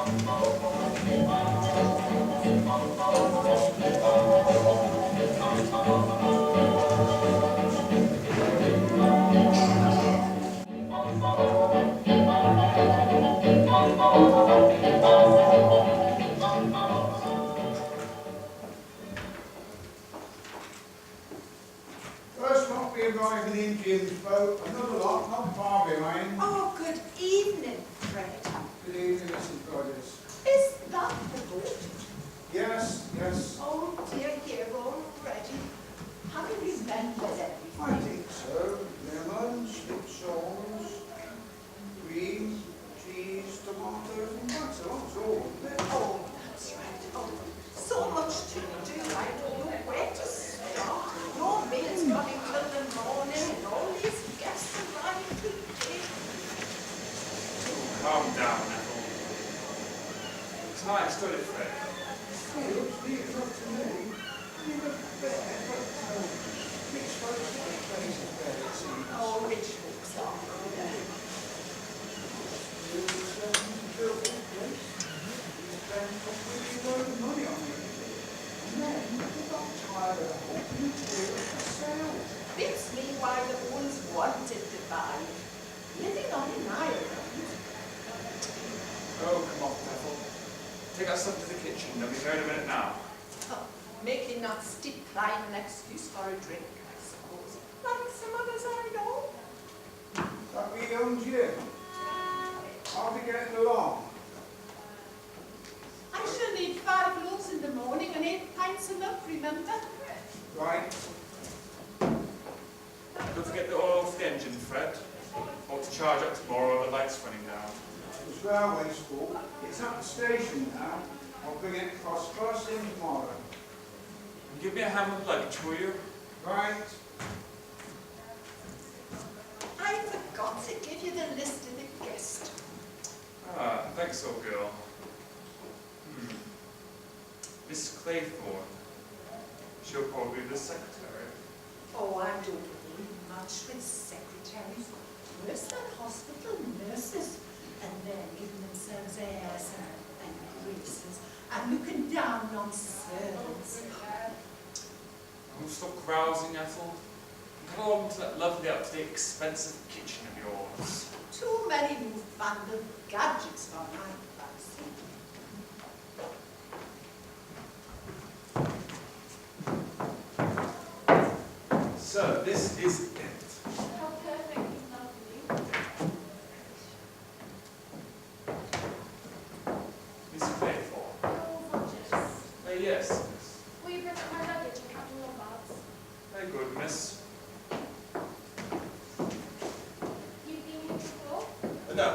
First lot we arriving in Jim's boat, another lot not far behind. Oh, good evening, Fred. Good evening, Mrs. Rogers. Is that the boat? Yes, yes, Oh dear, here already. Have you remembered everything? I think so. Lemons, sauce, cream, cheese, tomatoes, and butter. That's all, isn't it? Oh, that's right. Oh, so much to do. I don't know where to start. Your maid's coming till the morning and all these guests arriving today. Calm down, Ethel. It's how I stood it, Fred. It's up to me. You look bad, but rich folks like places better, it seems. Oh, rich folks are. You built this place. You spent a pretty load of money on it. And then you got tired of the whole material for sale. Beats me why the ones wanted to buy. Living on an island. Oh, come on, Ethel. Take us up to the kitchen. They'll be there in a minute now. Oh, making that steep climb an excuse for a drink, I suppose. Like some others I know. That be young Jim. How are we getting along? I shall need 5 loaves in the morning and 8 pints of milk, remember? Right. Don't forget the oil for the engine, Fred. Ought to charge up tomorrow, the light's running down. It's railway school. It's at the station now. I'll bring it across first thing tomorrow. And give me a hand with luggage, will you? Right. I forgot to give you the list of the guests. Ah, thanks, old girl. Miss Claythorne. She'll probably be the secretary. Oh, I don't believe much with secretaries. Worse than hospital nurses. And they're giving themselves airs and graces and looking down on servants. Oh, stop grousing, Ethel. Come along to that lovely, up-to-date, expensive kitchen of yours. Too many newfangled gadgets for my fancy. So, this is it. How perfectly lovely. Miss Claythorne. Oh, Rogers. Yes, miss. Will you bring up my luggage and Captain Lombard's? Very good, miss. You've been here before? No,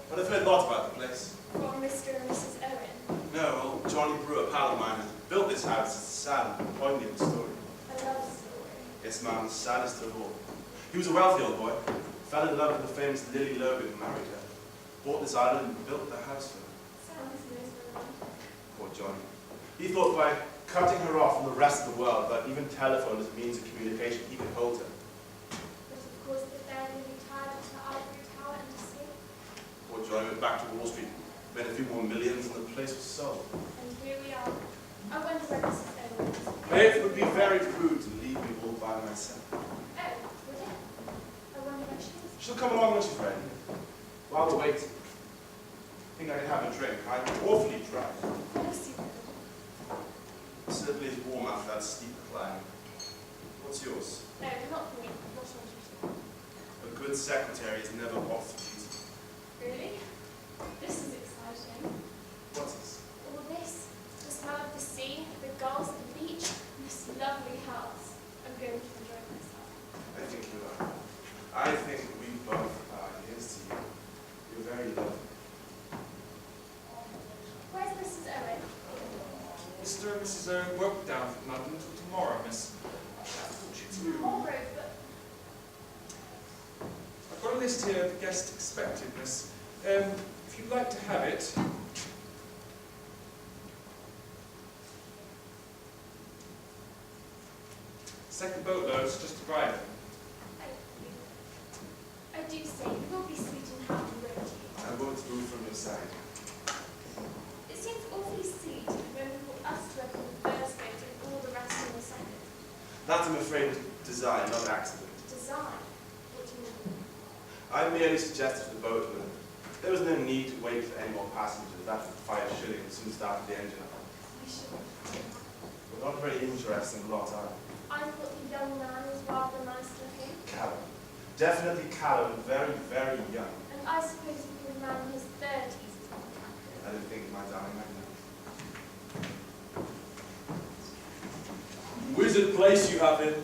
but I've heard lots about the place. From Mr. and Mrs. Owen. No, well, Johnny Brewer, a pal of mine, has built this house. It's a sad and poignant story. A love story. Yes, ma'am, the saddest of all. He was a wealthy old boy, fell in love with the famous Lily Logan and married her. Bought this island and built the house for her. Sounds miserable. Poor Johnny. He thought by cutting her off from the rest of the world, that even telephone as a means of communication, he could hold her. But of course, the family retired to Ivory Tower and to sea. Poor Johnny went back to Wall Street, made a few more millions, and the place was sold. And here we are. I wonder where Mrs. Owen is. It would be very rude to leave me all by myself. Oh, would it? I wonder where she is. She'll come along when she's ready. While we're waiting, think I can have a drink. I'm awfully dry. Yes, you could. It certainly is warm after that steep climb. What's yours? No, not for me. Not on duty. A good secretary is never off duty. Really? This is exciting. What's this? All this, the smell of the sea, the gulls at the beach, and this lovely house. I'm going to enjoy myself. I think you are. I think we both are. Here's to you. You're very lovely. Where's Mrs. Owen? Mr. and Mrs. Owen won't be down from London until tomorrow, miss. I thought you knew. Tomorrow, but I've got a list here of the guests expected, miss. If you'd like to have it. Second boatload's just arriving. thank you. I do say, you will be sweet and happy, won't you? I won't move from your side. That, I'm afraid, was design, not accident. Design? What do you mean? I merely suggested to the boatman there was no need to wait for any more passengers. That 5 shillings soon started the engine up. We should. We're not a very interesting lot, are we? I thought the young man was rather nice looking. Callum. Definitely Callum, very, very young. And I suppose he was around in his 30s is what happened. I don't think, my darling, I know. Wizard place you have here.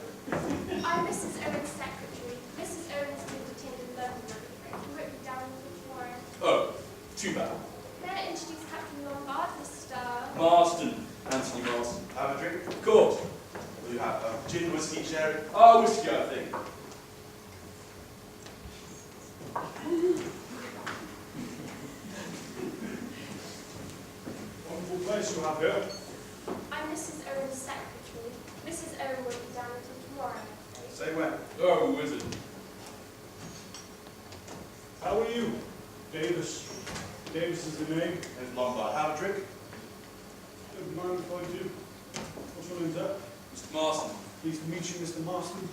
I'm Mrs. Owen's secretary. Mrs. Owen's been detained in London, I'm afraid. You won't be down until tomorrow. Oh, too bad. May I introduce Captain Lombard, Mr. Marston, Anthony Marston. Have a drink? Of course. Will you have gin, whiskey, sherry? Oh, whiskey, I think. Wonderful place you have here. I'm Mrs. Owen's secretary. Mrs. Owen won't be down until tomorrow, I'm afraid. Say when. Oh, wizard. How are you? Davis. Davis is the name. And Lombard. Have a drink? Don't mind if I do. What's your name, sir? Mr. Marston. Pleased to meet you, Mr. Marston.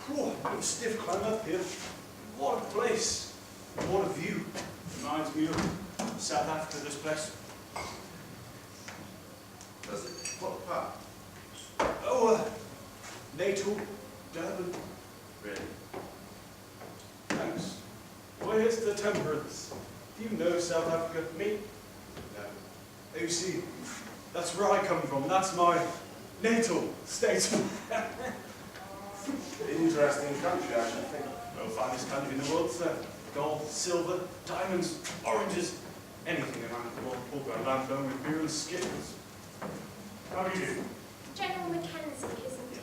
Whew, a bit of a stiff climb up here. What a place. And what a view. Reminds me of South Africa, this place. Does it? What part? Oh, Natal, Durban. Really? Thanks. Well, here's the temperance. Do you know South Africa? Me? No. You see, that's where I come from. That's my natal state. Interesting country, I should think. Well, finest country in the world, sir. Gold, silver, diamonds, oranges, anything around the world. All got land done with beer and skittles. How do you do? General Mackenzie, isn't it?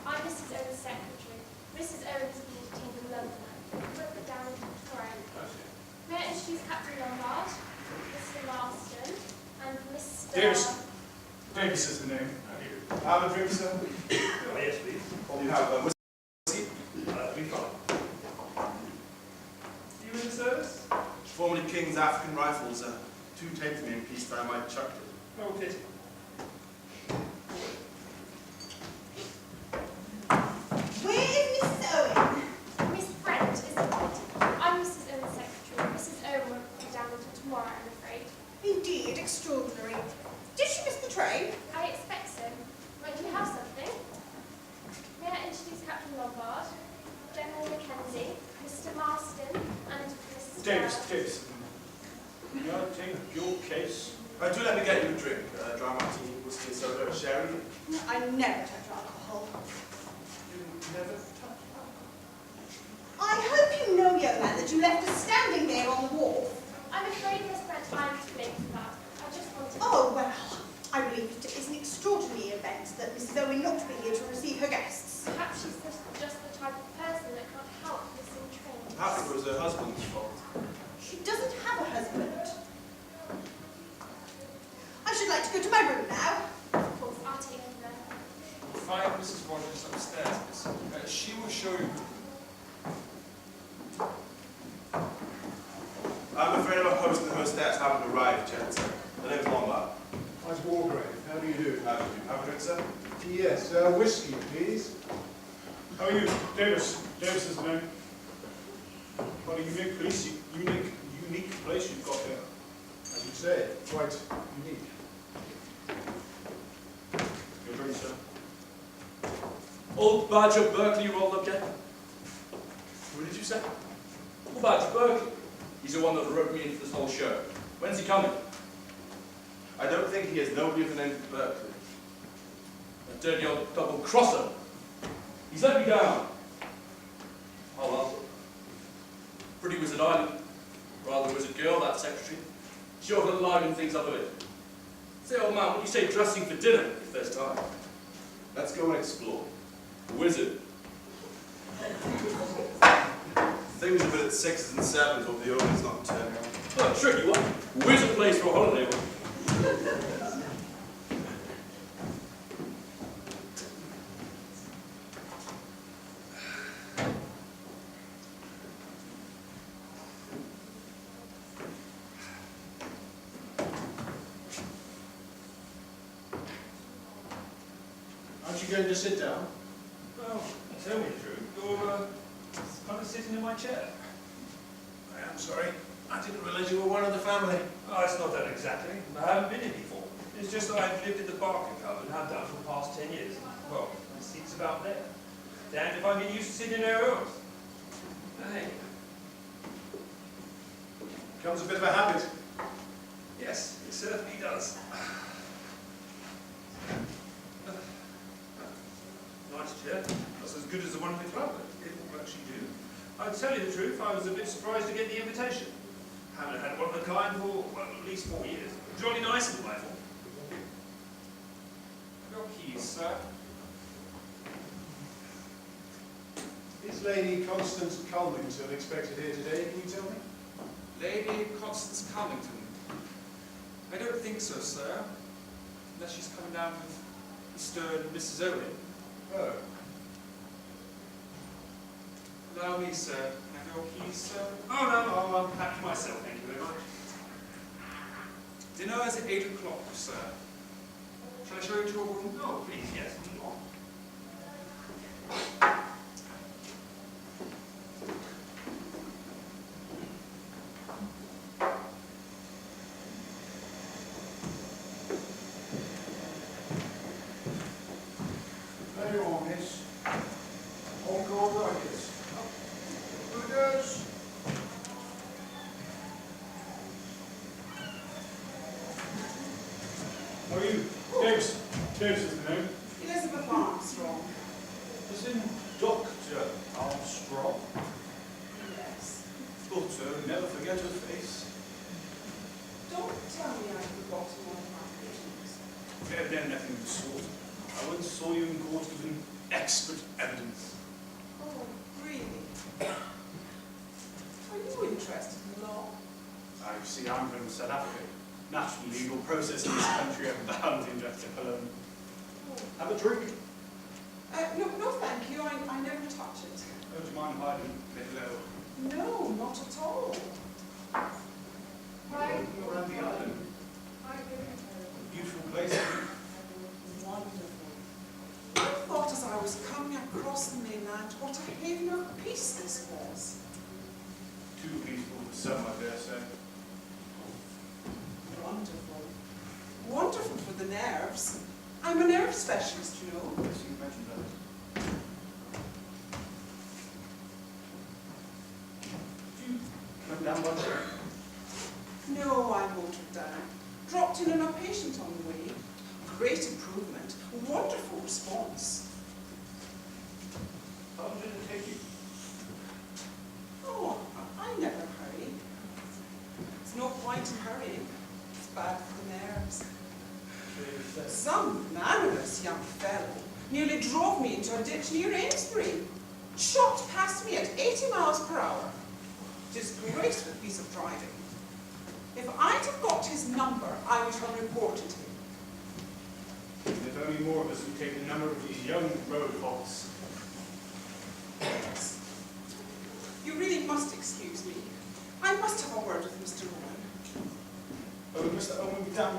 I'm Mrs. Owen's secretary. Mrs. Owen has been detained in London. You won't be down until tomorrow. May I introduce Captain Lombard, Mr. Marston, and Mr. Davis. Davis is the name. Have a drink, sir? Oh, yes, please. Will you have whiskey? We fine. You in the service? Formerly King's African Rifles. 2 taped me in peacetime. I chucked it. Oh, pity. Where is Mrs. Owen? Miss Brent, isn't it? I'm Mrs. Owen's secretary. Mrs. Owen won't be down until tomorrow, I'm afraid. Indeed, extraordinary. Did she miss the train? I expect so. Might you have something? May I introduce Captain Lombard, General Mackenzie, Mr. Marston, and Mr. Davis. May I take your case? Do let me get you a drink. Dry martini, whiskey and soda, sherry. I never touch alcohol. You never touch alcohol. I hope you know, young man, that you left us standing there on the wharf. I'm afraid, Miss Brent, I'm to blame for that. I just wanted Oh, well, I believe it is an extraordinary event that Mrs. Owen not to be here to receive her guests. Perhaps she's just the type of person that can't help missing trains. Perhaps it was her husband's fault. She doesn't have a husband. I should like to go to my room now. Of course, I'll take you there. Find Mrs. Rogers upstairs, miss. She will show you. I'm afraid our host and hostess haven't arrived yet, sir. The name's Lombard. I'm Wargrave. How do you do? Have a drink, sir? Yes, whiskey, please. How are you? Davis. Davis is the name. What a unique place, unique place you've got here. As you say, quite unique. Your drink, sir. Old Badger Berkeley rolled up yet? Who did you say? Old Badger Berkeley. He's the one that wrote me into this whole show. When's he coming? I don't think he has nobody with the name of Berkeley. A dirty old double-crosser. He's let me down. Oh well. Pretty Wizard Island. Rather wizard girl, that secretary. She ought to liven things up a bit. Say, old man, what do you say dressing for dinner, if there's time? Let's go and explore. Wizard. Things a bit at 6s and 7s, or the owner's not turning up. Oh, tricky one. Wizard place for a holiday one. Aren't you going to sit down? Tell me the truth, you're kind of sitting in my chair. I am sorry. I didn't realise you were one of the family. Oh, it's not that exactly. I haven't been here before. It's just that I've lived in the Barker Club and have done for the past 10 years. Well, my seat's about there. Damned if I'm getting used to sitting anywhere else. Hey. Becomes a bit of a habit. Yes, it certainly does. Nice chair. That's as good as the one in the club. It will actually do. I'll tell you the truth, I was a bit surprised to get the invitation. Haven't had one of the kind for, well, at least 4 years. Jolly nice of them, I thought. Your keys, sir. Is Lady Constance Culmington expected here today, can you tell me? Lady Constance Carlington. I don't think so, sir. Unless she's coming down with Mr. and Mrs. Owen. Oh, Allow me, sir. Can I have your keys, sir? Oh no, I'll pack myself, thank you very much. Dinner is at 8 o'clock, sir. Shall I show you to your room? Oh, please, yes, move on. there you are, miss. On guard like this. Who does? How are you? James. James is the name. Elizabeth Armstrong. As in Dr. Armstrong. Yes. Thought so. Never forget her face. Don't tell me I've forgotten one of my patients. No, nothing of the sort. I once saw you in court giving expert evidence. Oh, really? Are you interested in law? I see I'm from South Africa. National legal process in this country are bound in justice alone. Oh. Have a drink. No, thank you. I never touch it. Don't you mind hiding a bit low? No, not at all. Walking around the island. Beautiful place. Wonderful. I thought as I was coming across the mainland what a haven of peace this was. Too peaceful for some, I dare say. Wonderful. Wonderful for the nerves. I'm a nerve specialist, you know. Yes, you mentioned that. Did you come down by there? No, I motored down. Dropped in on a patient on the way. Great improvement. Wonderful response. How long did it take you? Oh, I never hurry. There's no point in hurrying. It's bad for the nerves. Some mannerless young fellow nearly drove me into a ditch near Amesbury. Shot past me at 80 miles per hour. Disgraceful piece of driving. If I'd have got his number, I would have reported him. If only more of us would take the number of these young road folks. Yes. You really must excuse me. I must have a word with Mr. Owen. Oh, Mr. Owen, damn.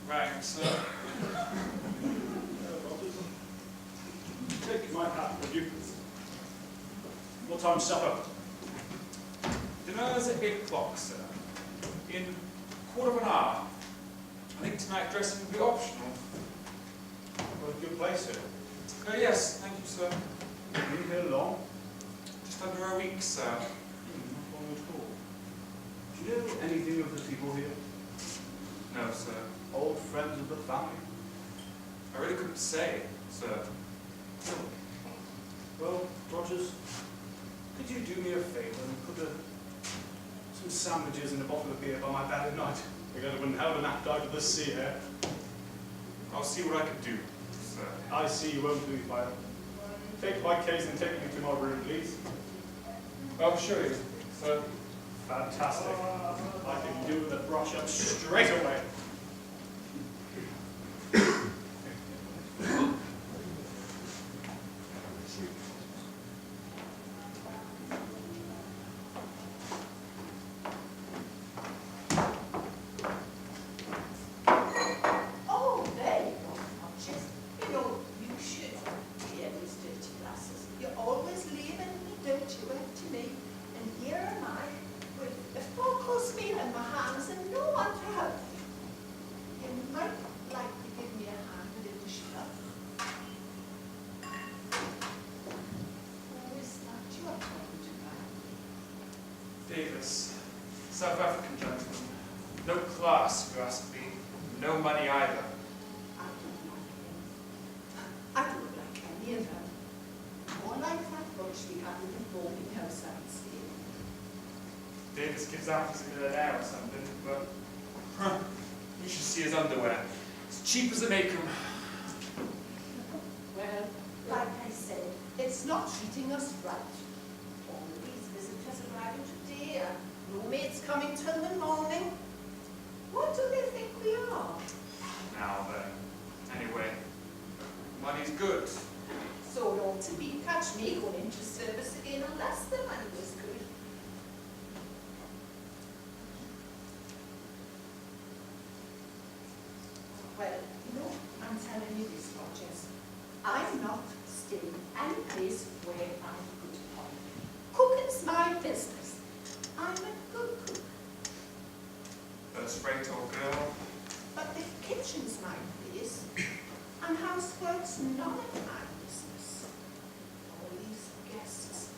Right, sir. Take my hat with you. What time's supper? Dinner is at 8 o'clock, sir. In a quarter of an hour. I think tonight dressing will be optional. What a good place, sir. Oh, yes, thank you, sir. Been here long? Just under a week, sir. Not long at all. Do you know anything of the people here? No, sir. Old friends of the family? I really couldn't say, sir. Well, Rogers, could you do me a favour and put some sandwiches and a bottle of beer by my bed at night? Because I wouldn't have an appetite of the sea air. I'll see what I can do, sir. I see you won't do, fire. Take my case and take me to my room, please. I'll show you, sir. Fantastic. I can do the brush up straight away. Davis, South African gentleman. No class, if you ask me. No money either. I don't like him. I don't like any of them. More like that bunch we had in the boarding house outside. Davis gives out as a good air or something, but you should see his underwear. As cheap as they make them. Well, like I said, it's not treating us right. All these visitors arriving today, and no maids coming till the morning. What do they think we are? Now then. Anyway, money's good. So it ought to be catch me going into service again unless the money was good. Well, you know, I'm telling you this, Rogers. I'm not staying any place where I'm good on. Cooking's my business. I'm a good cook. First rate old girl. But the kitchen's my place, and housework's none of my business. All these guests.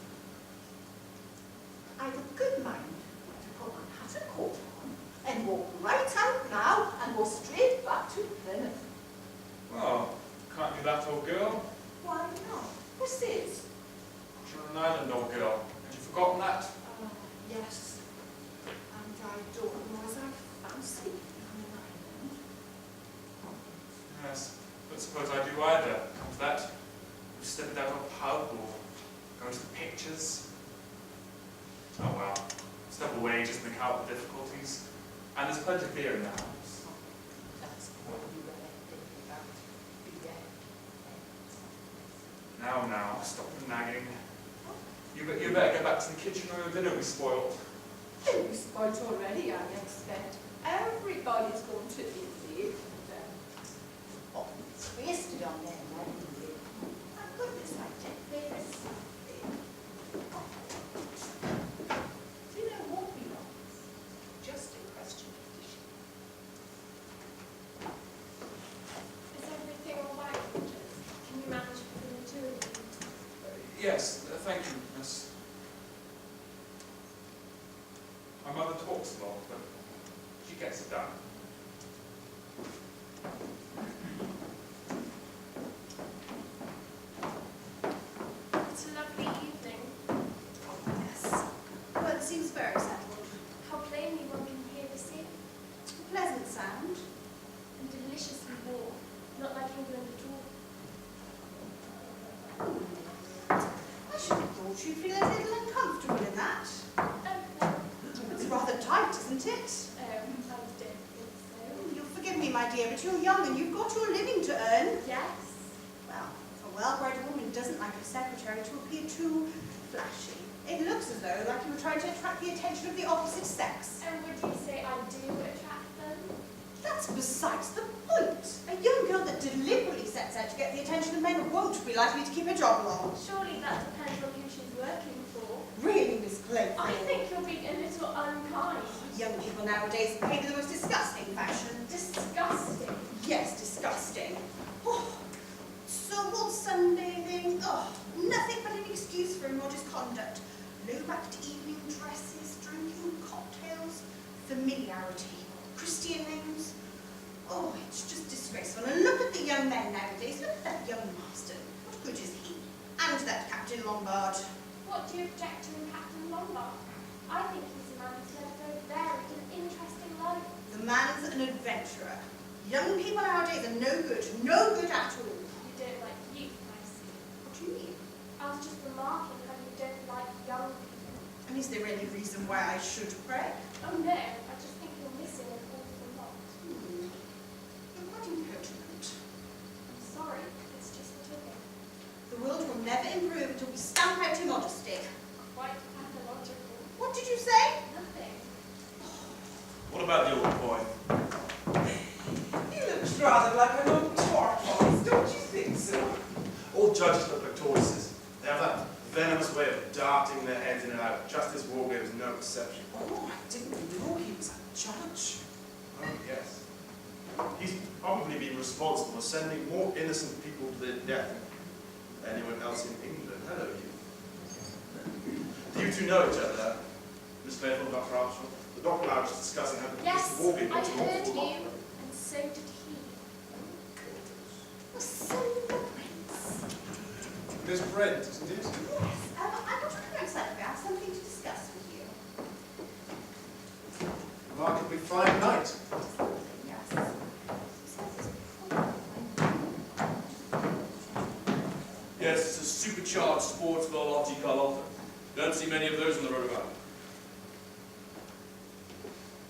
I've a good mind to put my hat and coat on and walk right out now and go straight back to Plymouth. Well, can't do that, old girl. Why not? Who says? You're an island, old girl. Had you forgotten that? Yes. And I don't know as I fancy on an island. Yes, but suppose I do either. Come to that. We've stepped out of a pub or go to the pictures. Oh well. It's double wages make out the difficulties. And there's plenty of beer in the house. That's what you were thinking about. Now, stop the nagging. You better get back to the kitchen or your dinner will be spoiled. It'll be spoilt already, I expect. Everybody's going to be late. Oh, it's wasted on them, anyway. My goodness, I take this. Dinner won't be long. Just a question of dishes. Is everything all right, Rogers? Can you manage between the two of you? Yes, thank you, miss. My mother talks a lot, but she gets it done. It's a lovely evening. Yes. Well, it seems very settled. How plainly one can hear the sea. A pleasant sound. And deliciously warm. Not like England at all. I should have thought you'd feel a little uncomfortable in that. Oh, no. It's rather tight, isn't it? I don't think so. You'll forgive me, my dear, but you're young and you've got your living to earn. Yes. Well, a well-bred woman doesn't like her secretary to appear too flashy. It looks as though like you were trying to attract the attention of the opposite sex. And would you say I do attract them? That's besides the point. A young girl that deliberately sets out to get the attention of men won't be likely to keep her job long. Surely that depends on who she's working for. Really, Miss Clayton? I think you're being a little unkind. Young people nowadays behave in the most disgusting fashion. Disgusting. Yes, disgusting. Oh, so what's sunbathing? Oh, nothing but an excuse for immodest conduct. Low-backed evening dresses, drinking cocktails, familiarity, Christian names. Oh, it's just disgraceful. And look at the young men nowadays. Look at that young Marston. What good is he? And that Captain Lombard. What do you object to in Captain Lombard? I think he's a man who's led a very varied and interesting life. The man's an adventurer. Young people nowadays are no good at all. You don't like youth, I see. What do you mean? I was just remarking how you don't like young people. And is there any reason why I should pray? Oh no, I just think you're missing an awful lot. You're quite impertinent. I'm sorry, it's just what I think. The world will never improve until we stamp out immodesty. Quite pathological. What did you say? Nothing. What about the old boy? He looks rather like an old tortoise, don't you think so? All judges look like tortoises. They have that venomous way of darting their heads in and out. Justice Wargate is no exception. Oh, I didn't know he was a judge. Oh, yes. He's probably been responsible for sending more innocent people to their death than anyone else in England. Hello, you. Do you two know each other? Miss Faithful, Dr. Armstrong. The doctor and I were just discussing how Yes, Mr. Morgan I got an heard awful lot. you, and so did he. Well, so the prince. Miss Brent, isn't it? Yes, I got to come outside. I have something to discuss with you. Remarkably fine night. Yes. Yes, it's a supercharged sports RT Carlotta. Don't see many of those on the road about.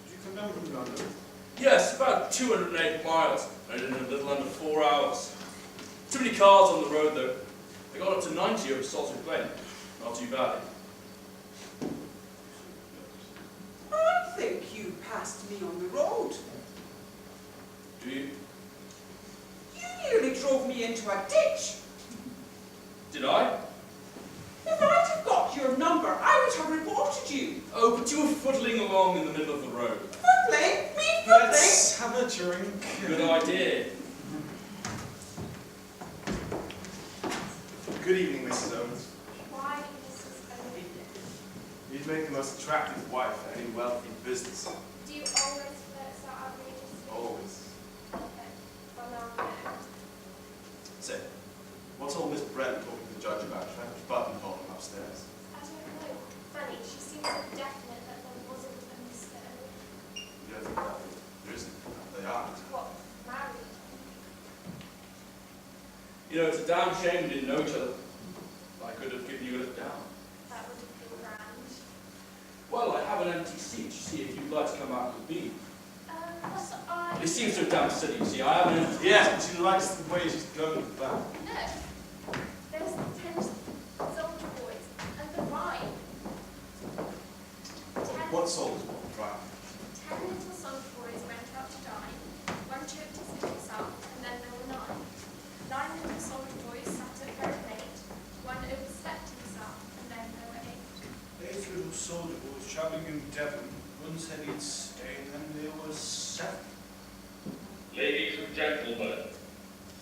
Did you come down from London? Yes, about 208 miles. I did it in a little under 4 hours. Too many cars on the road though. I got up to 90 over Salter Glen. Not too bad. I think you passed me on the road. Do you? You nearly drove me into a ditch. Did I? If I'd have got your number, I would have reported you. Oh, but you were footling along in the middle of the road. Footling? Me footling? Let's have a drink. Good idea. Good evening, Mrs. Owens. Why, Mrs. Owen? You'd make the most attractive wife for any wealthy business. Do you always flirt so outrageously? Always. Okay. Well, now I know. Say, what's old Miss Brent talking to the judge about? Trying to buttonhole him upstairs. I don't know. Funny, she seems so definite that there wasn't a mistake. You don't think that there isn't? They aren't. What? Married? You know, it's a damn shame we didn't know each other. I could have given you a lift down. That would have been grand. Well, I have an empty seat. See if you'd like to come out with me. Plus I... It seems so damn silly, you see. I have an empty Yes, but she likes the way she's going with that. No. There's 10 soldier boys and the wine. 10 What soul is what? Right. 10 little soldier boys went out to dine. One choked his lips out, and then there were 9. 9 little soldier boys sat up very late. One overslept himself, and then there were 8. 8 little soldier boys travelling in Devon. One said he'd stay, and then there was 7. Ladies and gentlemen,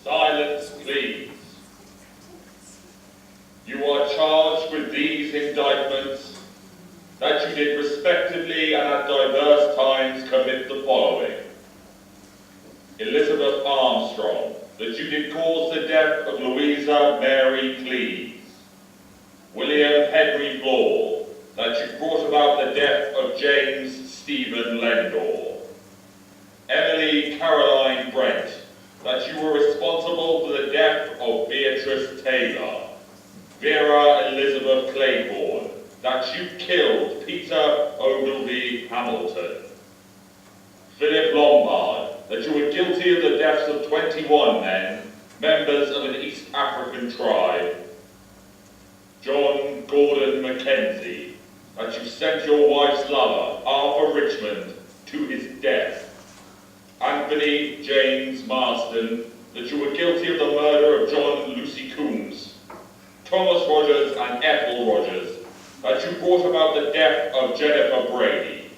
silence please. You are charged with these indictments, that you did respectively and at diverse times commit the following. Elizabeth Armstrong, that you did cause the death of Louisa Mary Cleves. William Henry Ball, that you brought about the death of James Stephen Lendor. Emily Caroline Brent, that you were responsible for the death of Beatrice Taylor. Vera Elizabeth Claiborne, that you killed Peter Ogilvy Hamilton. Philip Lombard, that you were guilty of the deaths of 21 men, members of an East African tribe. John Gordon Mackenzie, that you sent your wife's lover, Arthur Richmond, to his death. Anthony James Marston, that you were guilty of the murder of John and Lucy Coombs. Thomas Rogers and Ethel Rogers, that you brought about the death of Jennifer Brady.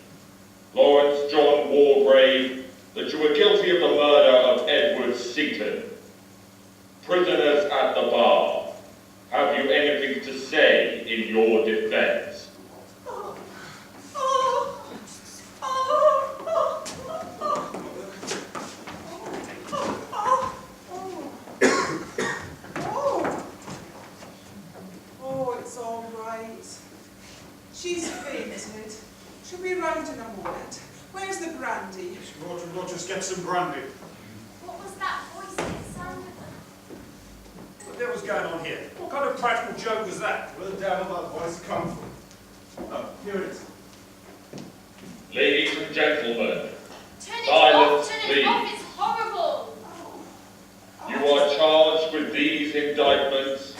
Lawrence John Wargrave, that you were guilty of the murder of Edward Seaton. Prisoners at the bar, have you anything to say in your defense? Oh, it's all right. She's fainted. She'll be round in a moment. Where's the brandy? Roger, Rogers, get some brandy. What was that voice? It sounded like... What the devil's going on here? What kind of practical joke was that? Where the devil that voice come from? Oh, here it is. Ladies and gentlemen, Turn it Silence, off! Turn it please. off! It's horrible! you are charged with these indictments.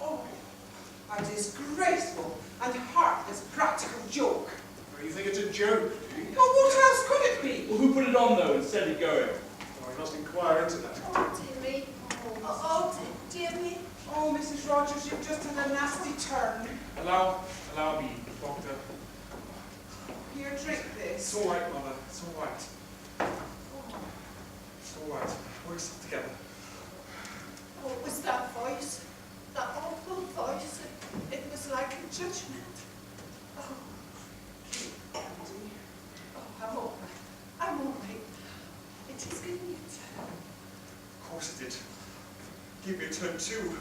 Oh, a disgraceful and heartless practical joke. Oh, you think it's a joke, do you? Well, what else could it be? Well, who put it on though and set it going? Oh, you must inquire into that. Oh, dearie. Dear me. Oh, Mrs. Rogers, you've just had a nasty turn. Allow me, Doctor. Here, drink It's this. all right, Mother. It's all right. It's all right. We'll sit together. What was that voice? That awful voice. It was like a judgment. Oh, Marty. Oh, I'm all right. I'm all right. It is convenient. Of course it did. Gave me a turn too.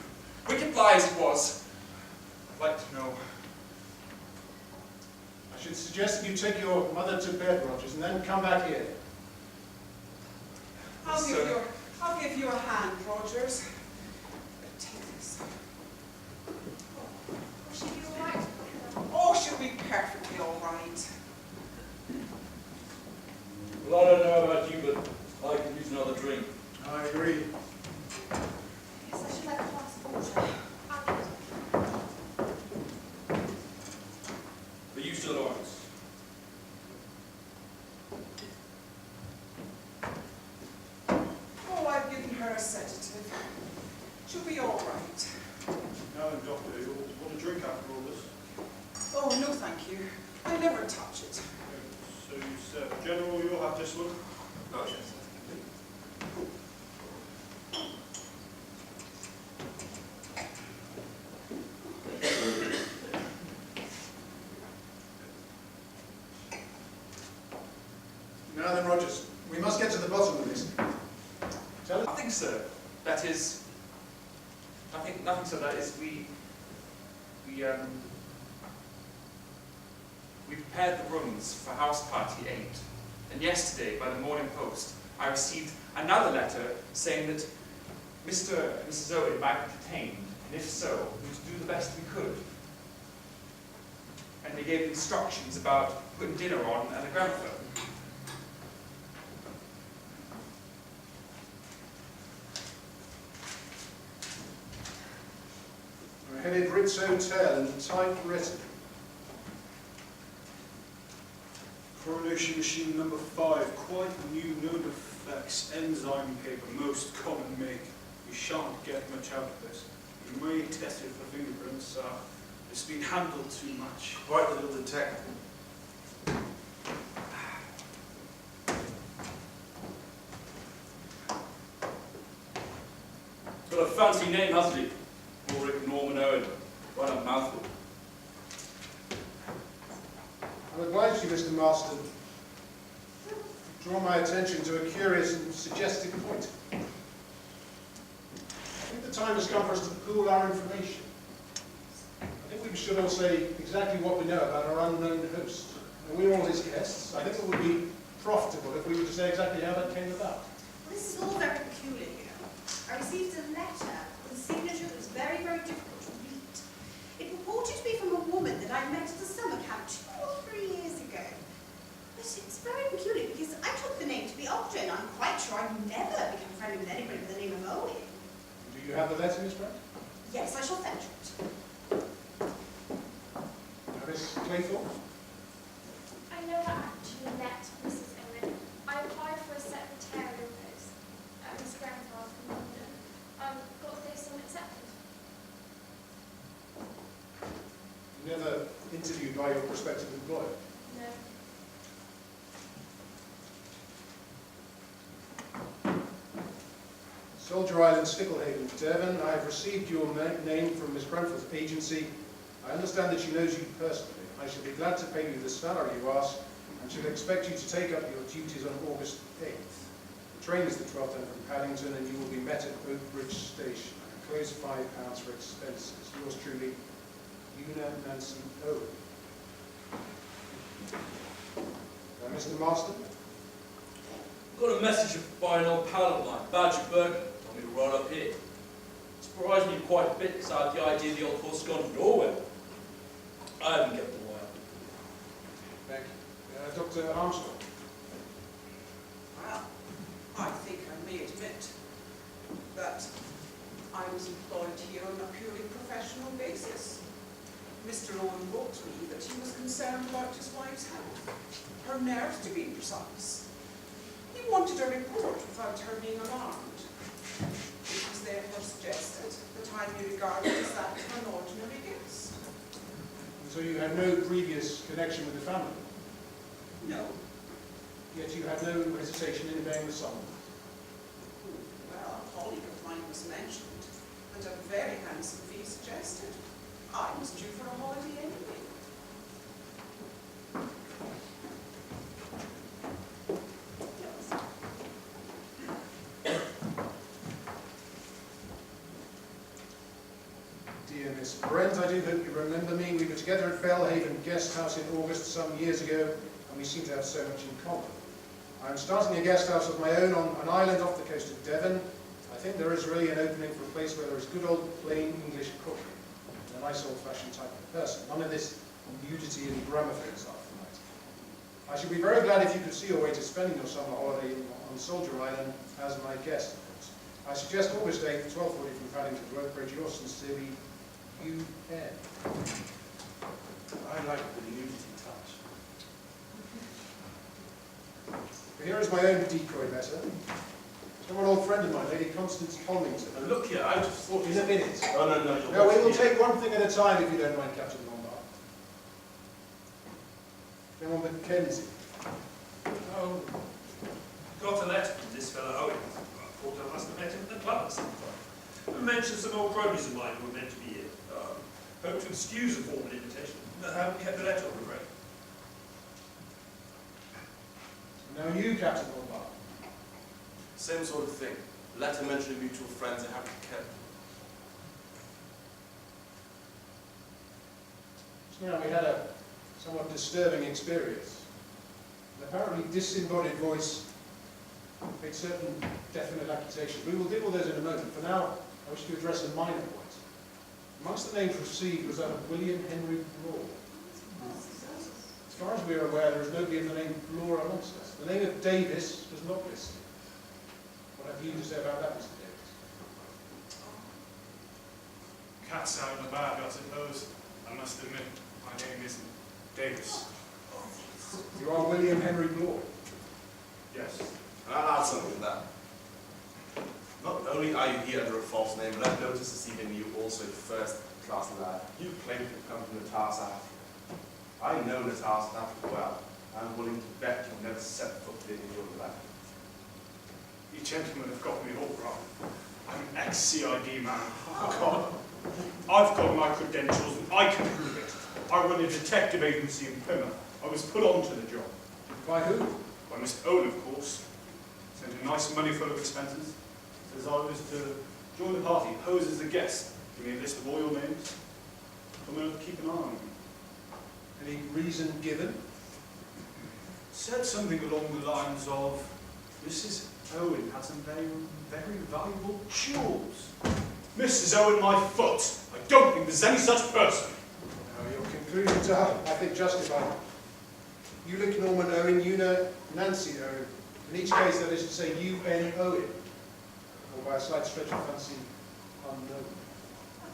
Wicked lies it was. I'd like to know. I should suggest that you take your mother to bed, Rogers, and then come back here. I'll give you a hand, Rogers. Take this. Will she be all right? Oh, she'll be perfectly all right. Well, I don't know about you, but I could use another drink. I agree. Yes, I should like a glass of water. I'll get it. But you still Lawrence. Oh, I've given her a sedative. She'll be all right. Now then, Doctor, you want a drink after all this? Oh, no, thank you. I never touch it. So you said, General, you'll have this one. Oh, yes. Now then, Rogers, we must get to the bottom of this. Tell us. Nothing, sir. That is... Nothing, sir. That is, we prepared the rooms for house party 8. And yesterday, by the morning post, I received another letter saying that Mr. and Mrs. Owen might be detained, and if so, we would do the best we could. And they gave instructions about putting dinner on and a gramophone. We're headed Ritz Hotel and typewritten. Coronation machine number 5, quite new, no defects, enzyme paper, most common make. We shan't get much out of this. You may test it for fingerprints. It's been handled too much. Quite a little detective. Got a fancy name, hasn't he? Ulrich Norman Owen. Right a mouthful. I'm obliged to you, Mr. Marston. Draw my attention to a curious and suggestive point. I think the time has come for us to pool our information. I think we should all say exactly what we know about our unknown host. And we're all his guests. I think it would be profitable if we were to say exactly how that came about. Well, this is all very peculiar, you know. I received a letter with a signature that was very, very difficult to read. It purported to be from a woman that I met at the summer camp 2 or 3 years ago. But it's very peculiar because I took the name to be Ogden, and I'm quite sure I've never become friendly with anybody with the name of Owen. Do you have the letter, Miss Pratt? Yes, I shall fetch it. Now, Miss Claythorne? I never actually met Mrs. Owen. I applied for a secretarial post at Miss Grenfell's in London. Got this one accepted. You never interviewed by your prospective employer? No. Soldier Island, Sticklehaven, Devon. I have received your name from Miss Grenfell's agency. I understand that she knows you personally. I shall be glad to pay you the salary you ask and shall expect you to take up your duties on August 8th. The train is the 12th end from Paddington and you will be met at Oak Bridge Station. I enclose £5 for expenses. Yours truly, Una Nancy Owen. Now, Mr. Marston? Got a message by an old pal of mine, Badger Berger, told me to ride up here. Surprised me quite a bit because I had the idea the old horse gone to Norway. I haven't kept the wire. Thank you. Dr. Armstrong? Well, I think I may admit that I was employed here on a purely professional basis. Mr. Owen wrote to me that he was concerned about his wife's health, her nerves to be precise. He wanted a report without her being alarmed. It was therefore suggested that I be regarded as that of an ordinary guest. And so you had no previous connection with the family? No. Yet you had no hesitation in obeying the summons? Well, a colleague of mine was mentioned, and a very handsome fee suggested. I was due for a holiday anyway. Dear Miss Brent, I do hope you remember me. We were together at Bellhaven Guest House in August some years ago, and we seem to have so much in common. I'm starting a guest house of my own on an island off the coast of Devon. I think there is really an opening for a place where there is good old plain English cooking, and a nice old-fashioned type of person. None of this nudity and gramophones after night. I should be very glad if you could see your way to spending your summer holiday on Soldier Island as my guest, of course. I suggest August 8th, 12:40 from Paddington to Oakbridge. Yours sincerely, U.N. I like the nudity touch. Here is my own decoy letter. From an old friend of mine, Lady Constance Holmington. Now look here, I just thought... In a minute. Oh, no, no. No, we will take one thing at a time, if you don't mind, Captain Lombard. General Mackenzie. Oh, got a letter from this fellow Owen. I thought I must have met him at the club at some time. Mentioned some old cronies of mine who were meant to be here. Hope to excuse a formal invitation. I haven't kept the letter, I'm afraid. Now you, Captain Lombard. Same sort of thing. Letter mentioning mutual friends I haven't kept. Just now we had a somewhat disturbing experience. An apparently disembodied voice made certain definite accusations. We will deal with those in a moment. For now, I wish to address a minor point. Amongst the names received was that of William Henry Blore. As far as we are aware, there is nobody of the name Blore amongst us. The name of Davis was not listed. What have you to say about that, Mr. Davis? Cat's out of the bag, I suppose. I must admit, my name isn't Davis. You are William Henry Blore? Yes. I'll add something to that. Not only are you here under a false name, but I've noticed this evening you also a first-class lad. You claim to come from Natasha, Africa. I know Natasha, Africa well. I'm willing to bet you've never set foot in your land. You gentlemen have got me all wrong. I'm an ex-CID man. God. I've got my credentials and I can prove it. I run a detective agency in Plymouth. I was put onto the job. By who? By Mr. Owen, of course. Sent a nice money full of expenses. Says I was to join the party, pose as a guest. Give me a list of all your names. Come over to keep an eye on you. Any reason given? Said something along the lines of, Mrs. Owen has some very, very valuable jewels. Mrs. Owen, my foot. I don't think there's any such person. Now, your conclusions are, I think, justified. You look Norman Owen, you know Nancy Owen. In each case, that is to say, U.N. Owen. Or by a slight stretch of fancy, unknown.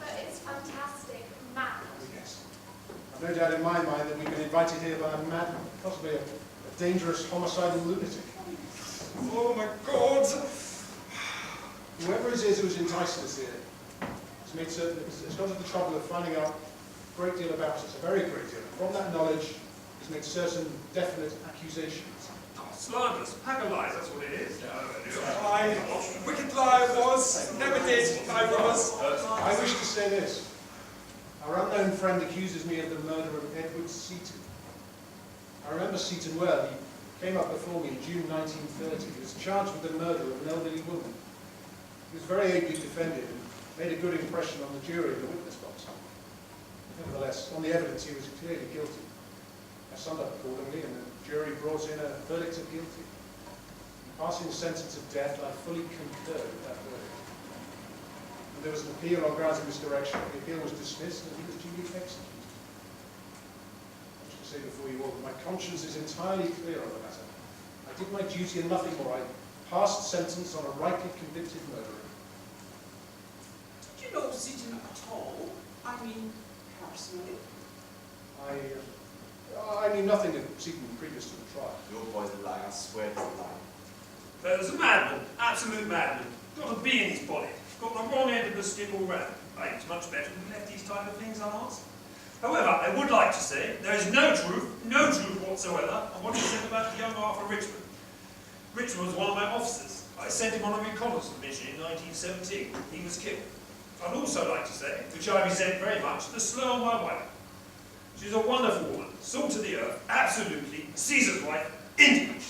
But it's fantastic, mad. Oh, yes. I've no doubt in my mind that we've been invited here by a mad, possibly a dangerous homicidal lunatic. Oh my God! Whoever it is who's enticed us here has made certain it's gone to the trouble of finding out a great deal about us, a very great deal. From that knowledge, has made certain definite accusations. Slanderous, pack of lies, that's what it is. Wicked lie it was. Never did, neither of us. I wish to say this. Our unknown friend accuses me of the murder of Edward Seaton. I remember Seaton well. He came up before me in June 1930. He was charged with the murder of an elderly woman. He was very ably defended and made a good impression on the jury in the witness box. Nevertheless, on the evidence, he was clearly guilty. I summed up accordingly, and the jury brought in a verdict of guilty. In passing the sentence of death, I fully concurred with that verdict. And there was an appeal on grounds of misdirection. The appeal was dismissed, and he was duly executed. I wish to say before you all that my conscience is entirely clear on the matter. I did my duty and nothing more. I passed sentence on a rightly convicted murderer. Did you know Seaton at all? I mean, personally? I knew nothing of Seaton previous to the trial. Your boy's a lie, I swear he's a lie. There's a madman, absolute madman. Got a bee in his body. Got the wrong end of the stick all round. It's much better than left these type of things unasked. However, I would like to say there is no truth whatsoever on what he said about young Arthur Richmond. Richmond was one of my officers. I sent him on a reconnaissance mission in 1917. He was killed. I'd also like to say, which I resent very much, the Slough, my wife. She's a wonderful woman, salt to the earth, absolutely, Caesar's wife, indeed.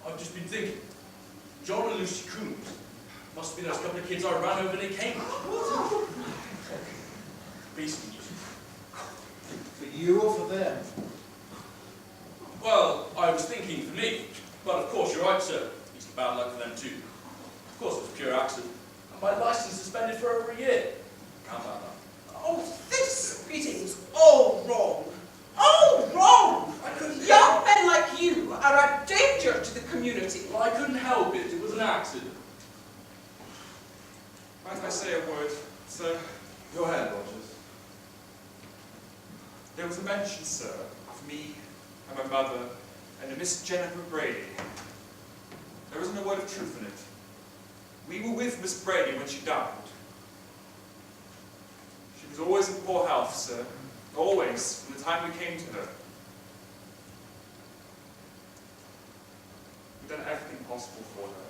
I've just been thinking. John and Lucy Coombs. Must be those couple of kids I ran over near Cambridge. Beastly news. For you or for them? Well, I was thinking for me, but of course you're right, sir. It's bad luck for them too. Of course it was a pure accident, and my license suspended for over a year. How about that? Oh, this meeting's all wrong. All wrong! I couldn't Young men like you are a danger to the community. Well, I couldn't help it. It was an accident. Might I say a word, sir? Go ahead, Rogers. There was a mention, sir, of me and my mother and a Miss Jennifer Brady. There isn't a word of truth in it. We were with Miss Brady when she died. She was always in poor health, sir. Always, from the time we came to her. We've done everything possible for her.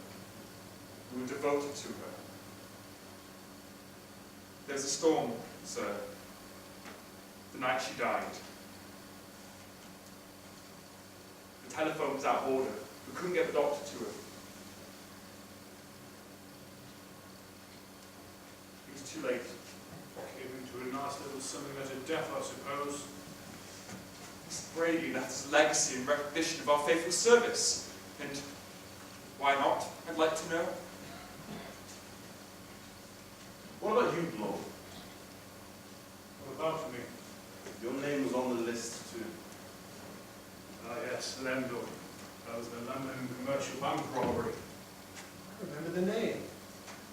We were devoted to her. There's a storm, sir. The night she died. The telephone was out of order. We couldn't get the doctor to her. It was too late. Came into a nice little semi-measured death, I suppose. Miss Brady left us a legacy in recognition of our faithful service. And why not? I'd like to know. What about you, Blow? What about me? Your name was on the list too. Ah, yes, Lendl. That was the London Commercial Bank robbery. I remember the name.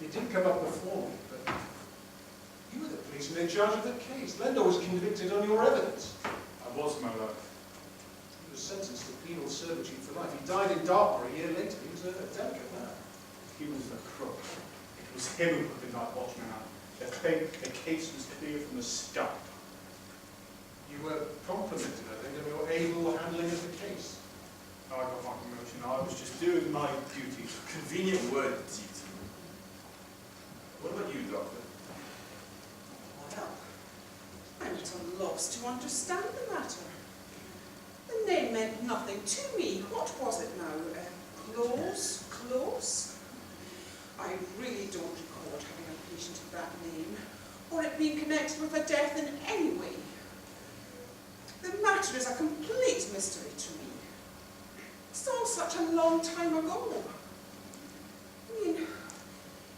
It did come up before me, but you were the policeman in charge of the case. Lendo was convicted on your evidence. I was, my love. He was sentenced to penal servitude for life. He died in Dartmoor a year later. He was a delicate man. He was the crook. It was him who put the night watchman out. The case was clear from the start. You were complimented, I think, on your able handling of the case. I got my promotion. I was just doing my duty. Convenient word, duty. What about you, Doctor? Well, I'm at a loss to understand the matter. The name meant nothing to me. What was it now? Close? Close? I really don't record having a patient of that name, or it being connected with a death in any way. The matter is a complete mystery to me. It's all such a long time ago. I mean,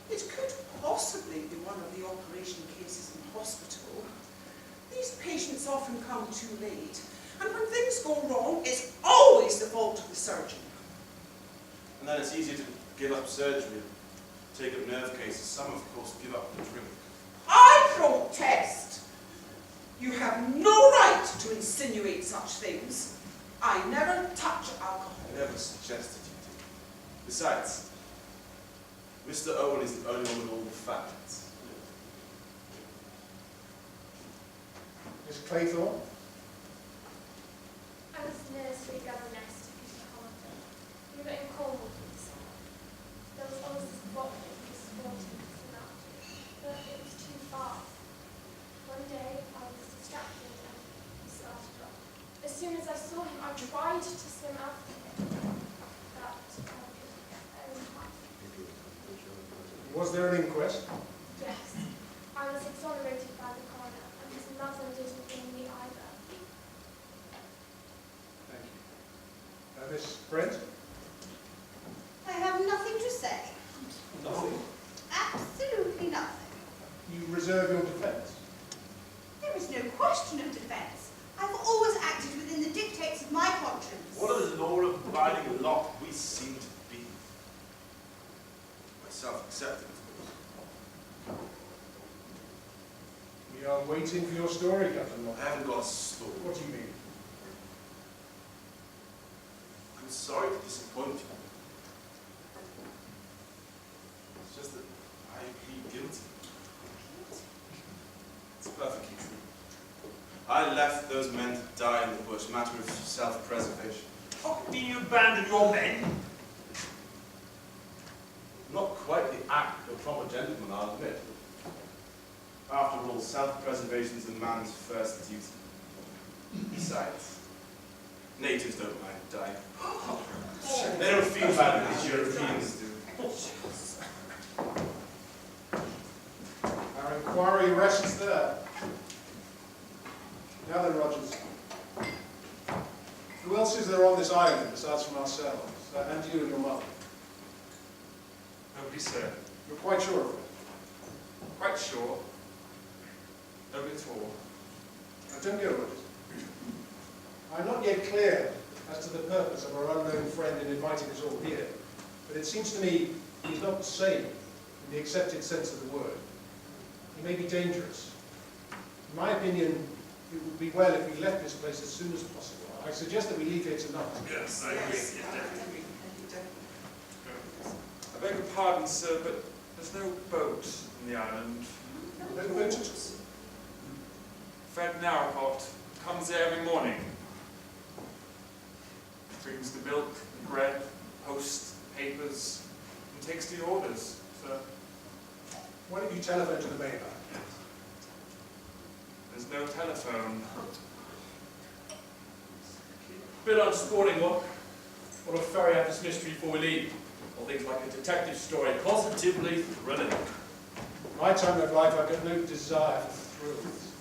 it could possibly be one of the operation cases in hospital. These patients often come too late, and when things go wrong, it's always the fault of the surgeon. And then it's easier to give up surgery, take up nerve cases. Some, of course, give up the drink. I protest! You have no right to insinuate such things. I never touch alcohol. I never suggested you did. Besides, Mr. Owen is the only one with all the facts. Miss Claythorne? I was nursery governess to Peter Carter. We were in Cornwall for the summer. There was always this boy who was sporting us out, but it was too far. One day I was distracted and he started off. As soon as I saw him, I tried to swim after him, but only twice. Was there an inquest? Yes, I was exonerated by the coroner, and his mother didn't bring me either. Thank you. Miss Brent? I have nothing to say. Nothing. Absolutely nothing. You reserve your defence? There is no question of defence. I've always acted within the dictates of my conscience. What a law-abiding lot we seem to be. Myself excepted, of course. We are waiting for your story, Captain Moore. I haven't got a story. What do you mean? I'm sorry to disappoint you. It's just that I plead guilty. It's perfectly true. I left those men to die in the bush, matter of self-preservation. Oh, did you abandon your men? Not quite the act of a proper gentleman, I'll admit. After all, self-preservation is a man's first duty. Besides, natives don't mind dying. They don't feel bad as Europeans do. inquiry rests there. Now then, Rogers. Who else is there on this island besides from ourselves? And you and your mother? Nobody, sir. You're quite sure of it? Quite sure. Nobody at all. Now don't go, Rogers. I'm not yet clear as to the purpose of our unknown friend in inviting us all here, but it seems to me he's not sane in the accepted sense of the word. He may be dangerous. In my opinion, it would be well if we left this place as soon as possible. I suggest that we leave here tonight. Yes, I agree. Yes, Yes, I definitely. agree. I beg your pardon, sir, but there's no boat on the island. No boats. Fred Narraport comes here every morning. Brings the milk, the bread, post, papers, and takes the orders, sir. Why don't you telephone to the main line? There's no telephone. Bit unsporting, what? What a ferry out this mystery before we leave. All things like a detective story, positively thrilling. My time of life, I've got no desire for thrills.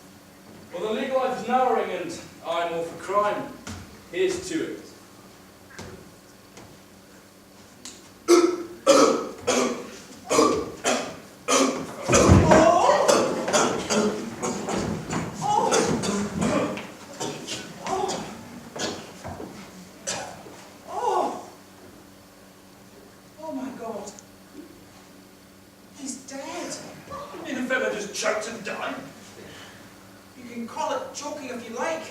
Well, the legal life is narrowing and I'm all for crime. Here's to it. Oh my God. He's dead. You mean the fellow just choked and died? You can call it joking if you like,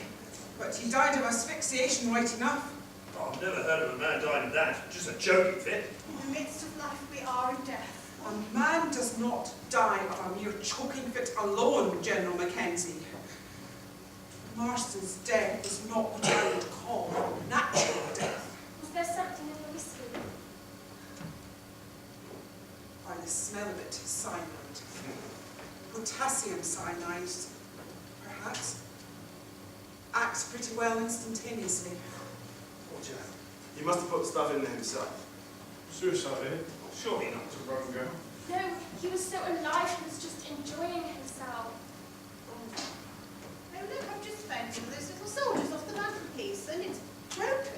but he died of asphyxiation right enough. Oh, I've never heard of a man dying of that. Just a joking fit. In the midst of life, we are in death. A man does not die of a mere choking fit alone, General Mackenzie. Marston's death was not what I would call natural death. Was there something in the whiskey? By the smell of it, cyanide. Potassium cyanide, perhaps. Acts pretty well instantaneously. Poor chap. He must have put stuff in there himself. Suicide, eh? Surely not to run girl. No, he was so alive, he was just enjoying himself. Oh, look, I've just found one of those little soldiers off the mantelpiece, and it's broken.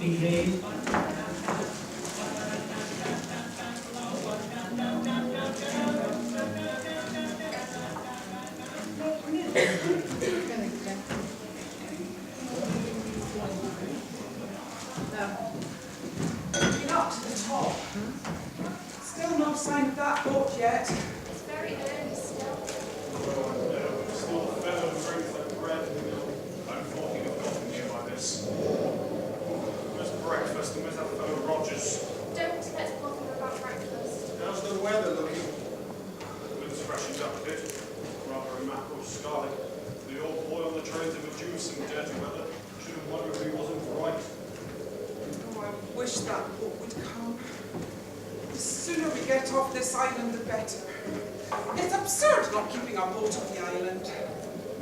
misbehave. sign of that boat yet. It's very early still. No, still a fellow brings like bread and milk. I'm thought he'd have gotten here by this. Where's breakfast and where's that fellow Rogers? Don't let's bother about breakfast. How's the weather looking? The wind's freshened up a bit. Rather a mackerel scarlet. The old boy on the trains of a Jew some dirty weather. Shouldn't wonder if he wasn't right. Oh, I wish that boat would come. The sooner we get off this island, the better. It's absurd not keeping our boat on the island.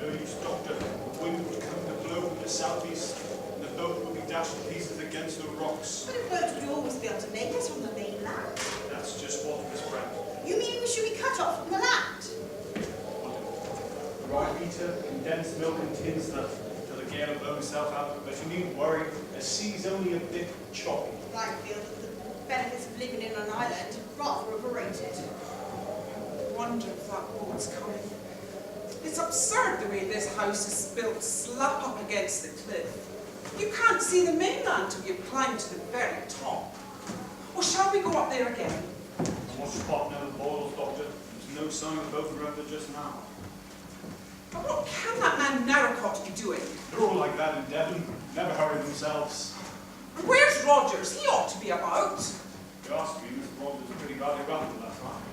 No use, Doctor. The wind would come to blow from the southeast, and the boat would be dashed to pieces against the rocks. But a boat would always be able to make us from the mainland. That's just what, Miss Brent. You mean we should be cut off from the land? Rye beater, condensed milk and tin stuff, till the gale will blow himself out. But you needn't worry, the sea's only a bit choppy. I feel that the benefits of living in an island are rather overrated. I wonder if that boat's coming. It's absurd the way this house is built slap up against the cliff. You can't see the mainland till you climb to the very top. Or shall we go up there again? What's spot now the boils, Doctor? There's no sign of both around there just now. But what can that man Narracott be doing? They're all like that in Devon, never hurry themselves. And where's Rogers? He ought to be about. If you ask me, Mr. Rogers was pretty badly rattled last night.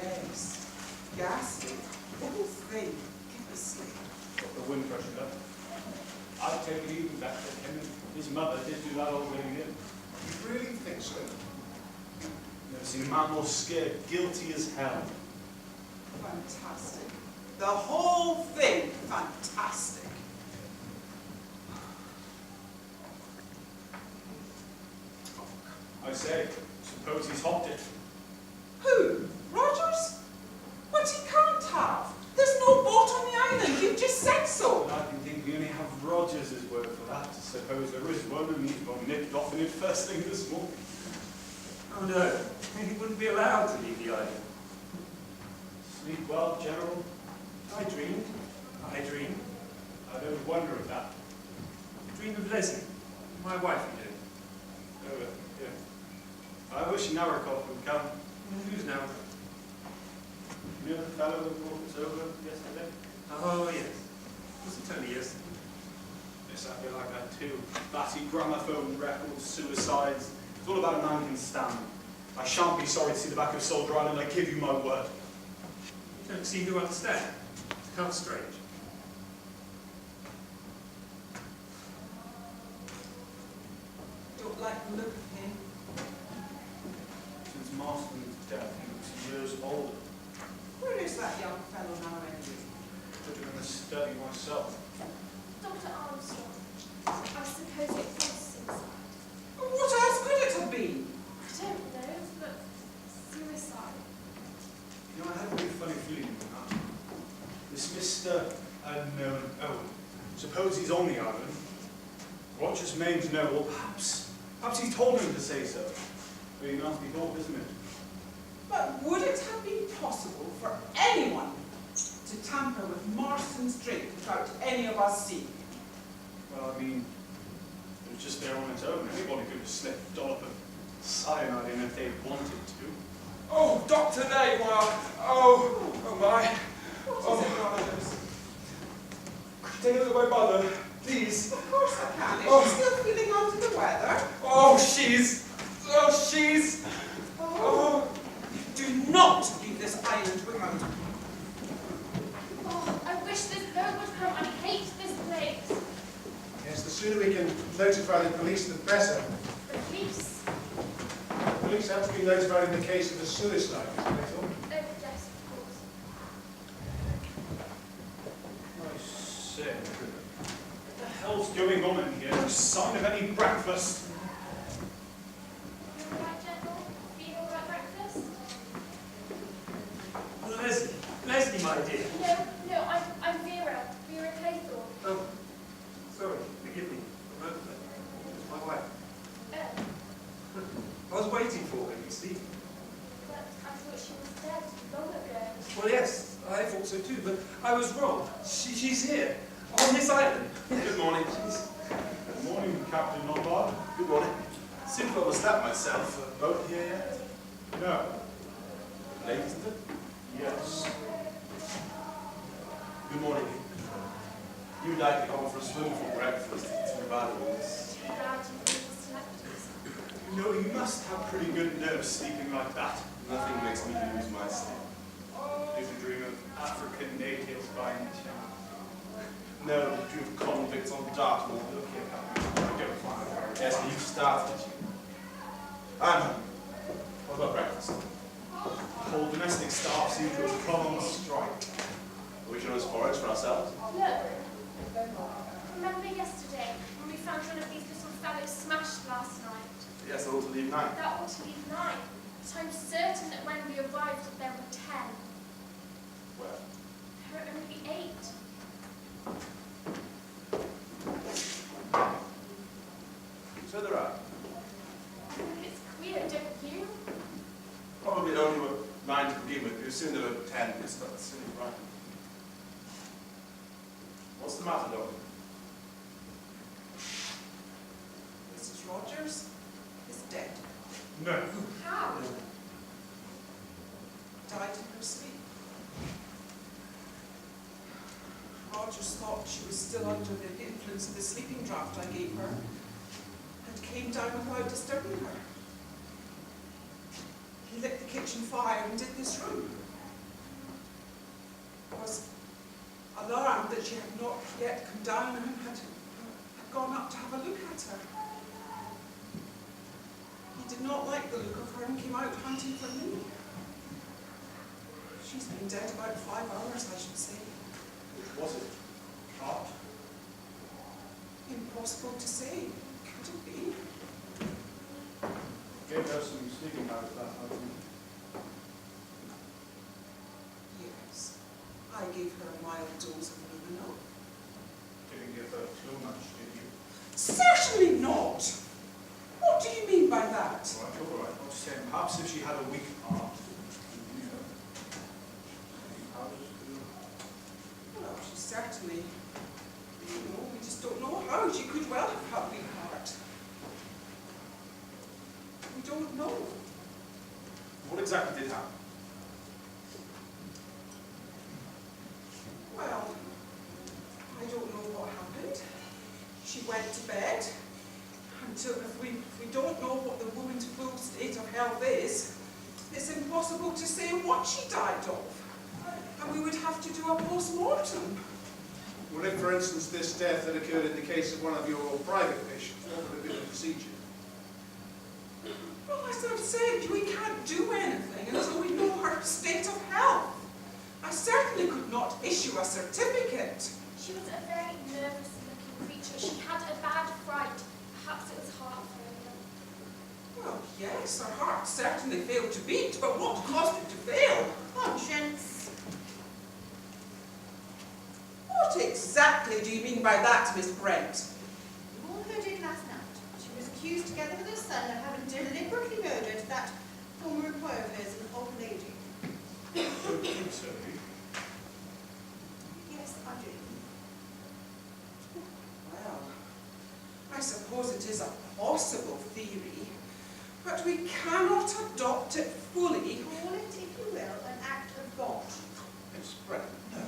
Yes. Ghastly. The whole thing. Goodness sake. Got the wind freshened up. I take it even better that him and his mother did do that old lady in. You really think so? Never seen a man more scared, guilty as hell. Fantastic. The whole thing fantastic. I say, suppose he's hopped it. Who? Rogers? But he can't have. There's no boat on the island. You just said so. I can think we only have Rogers' word for that. Suppose there is one and he's got nipped off in it first thing this morning. Oh no, he wouldn't be allowed to leave the island. Sleep well, General? I dreamed. I don't wonder at that. Dreamed of Leslie, my wife, you know. Oh, yeah. I wish Narracott would come. Who's now? You know the fellow that brought us over yesterday? Oh yes. Was it only yesterday? Yes, I feel like that too. Batty, gramophone, records, suicides. It's all about a man can stand. I shan't be sorry to see the back of Soldier Island, I give you my word. You don't seem to understand. How strange. Don't like the look of him. Since Marston's death, he looks years older. Where is that young fellow now anyway? Put him in the study myself. Dr. Armstrong, I suppose it was suicide. What else could it have been? I don't know, but suicide. You know, I had a really funny feeling about that. This Mr. Unknown Owen. Suppose he's on the island. Rogers mayn't know, or perhaps he's told him to say so. Very nasty thought, isn't it? But would it have been possible for anyone to tamper with Marston's drink without any of us seeing? Well, I mean, it was just there on its own. Anybody could have slipped a dollop of cyanide in if they wanted to. Oh, Dr. Naywell! Oh my! What is it, Rogers? Take a look at my mother, please. Of course I can. Is Oh. she still feeling under the weather? Oh, she's... Oh. Do not leave this island without her. Oh, I wish this boat would come. I hate this place. Yes, the sooner we can notify the police, the better. The police. The police have to be notified in the case of a suicide, isn't it all? Oh, yes, of course. I say, what the hell's going on in here? No sign of any breakfast. You all right, General? Been all right breakfast? Leslie, my dear. No, I'm Vera. Vera Claythorne. Oh, sorry, forgive me. I wrote that. It was my wife. Oh, I was waiting for her, you see. but I thought she was dead long ago. Well, yes, I thought so too, but I was wrong. She's here, on this island. Good morning. Good morning, Captain Lombard. Good morning. Soon to understand myself. Boat here yet? No. late, isn't it? Yes. Good morning. You'd like to come for a swim for breakfast. It's too bad it is. Too bad you overslept yourself. You know, you must have pretty good nerves sleeping like that. Nothing makes me lose my sleep. Did you dream of African natives by any chance? No, the dream of convicts on Dartmoor. Look here, I don't find it. Yes, you started it. I'm hungry. What about breakfast? Whole domestic staff seem to have gone on strike. We should always forage for ourselves. Look, remember yesterday when we found one of these little fellows smashed last night? Yes, I ought to leave 9. That ought to leave 9. But I'm certain that when we arrived there were 10. Well, There were only 8. so there are. I think it's queer, don't you? Probably only were 9 to begin with. You assume there were 10. It's not silly, right? What's the matter, Doctor? Mrs. Rogers is dead. No. How? Died in her sleep. Rogers thought she was still under the influence of the sleeping draught I gave her and came down without disturbing her. He lit the kitchen fire and did this room. Was alarmed that she had not yet come down and had gone up to have a look at her. He did not like the look of her and came out hunting for me. She's been dead about 5 hours, I should say. Was it? Not. Impossible to say. Could it be? Gave her some sleeping powders last night. Yes. I gave her a mild dose of Lumino. Didn't give her too much, did you? Certainly not! What do you mean by that? All right. I'm just saying, perhaps if she had a weak heart, you know, powders could. Well, she certainly, we just don't know how. She could well have had a weak heart. We don't know. What exactly did happen? Well, I don't know what happened. She went to bed. Until if we don't know what the woman's full state of health is, it's impossible to say what she died of. And we would have to do a post-mortem. Well, if, for instance, this death had occurred in the case of one of your private patients, what would have been the procedure? Well, as I've said, we can't do anything until we know her state of health. I certainly could not issue a certificate. She was a very nervous-looking creature. She had a bad fright. Perhaps it was heart failure. Well, yes, her heart certainly failed to beat, but what caused it to fail? Conscience. What exactly do you mean by that, Miss Brent? You all heard it last night. She was accused together with her son of having deliberately murdered that former employer of hers, an old lady. Don't think so, do you? Yes, I do. Well, I suppose it is a possible theory, but we cannot adopt it fully. Call it, if you will, an act of God. Miss Brent, no.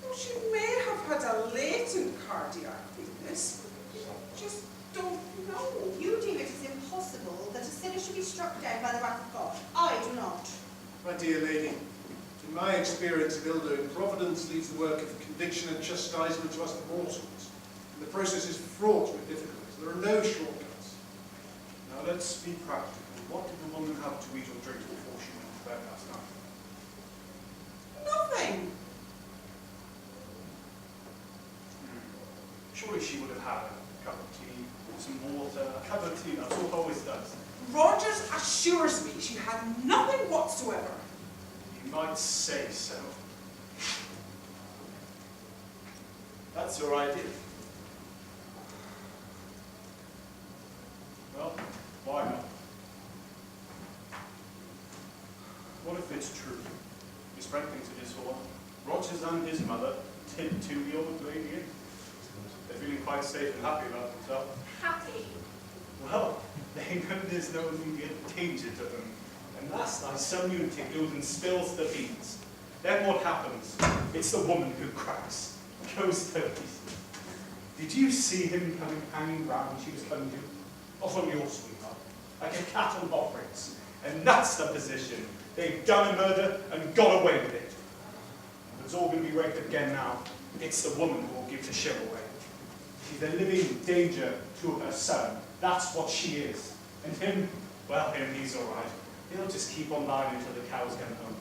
Well, she may have had a latent cardiac weakness. You just don't know. You deem it as impossible that a sinner should be struck dead by the wrath of God. I do not. My dear lady, in my experience of ill-doing, Providence leaves the work of conviction and chastisement to us mortals. And the process is fraught with difficulties. There are no shortcuts. Now let's be practical. What did the woman have to eat or drink before she went to bed last night? Nothing. Surely she would have had a cup of tea, some water. A cup of tea, that's what always does. Rogers assures me she had nothing whatsoever. You might say so. That's your idea. Well, why not? What if it's true? Miss Brent thinks it is for one. Rogers and his mother did to the old lady in. They're feeling quite safe and happy about themselves. Happy. Well, they know there's no immediate danger to them And last night, some lunatic goes and spills the beans. Then what happens? It's the woman who cracks, goes to pieces. Did you see him coming hanging round when she was coming to? Or from your sweetheart? Like a cat on hot bricks. And that's the position. They've done a murder and got away with it. It's all going to be raked up again now. It's the woman who will give the show away. She's a living danger to her son. That's what she is. And him, well, he's all right. He'll just keep on lying until the cows come home.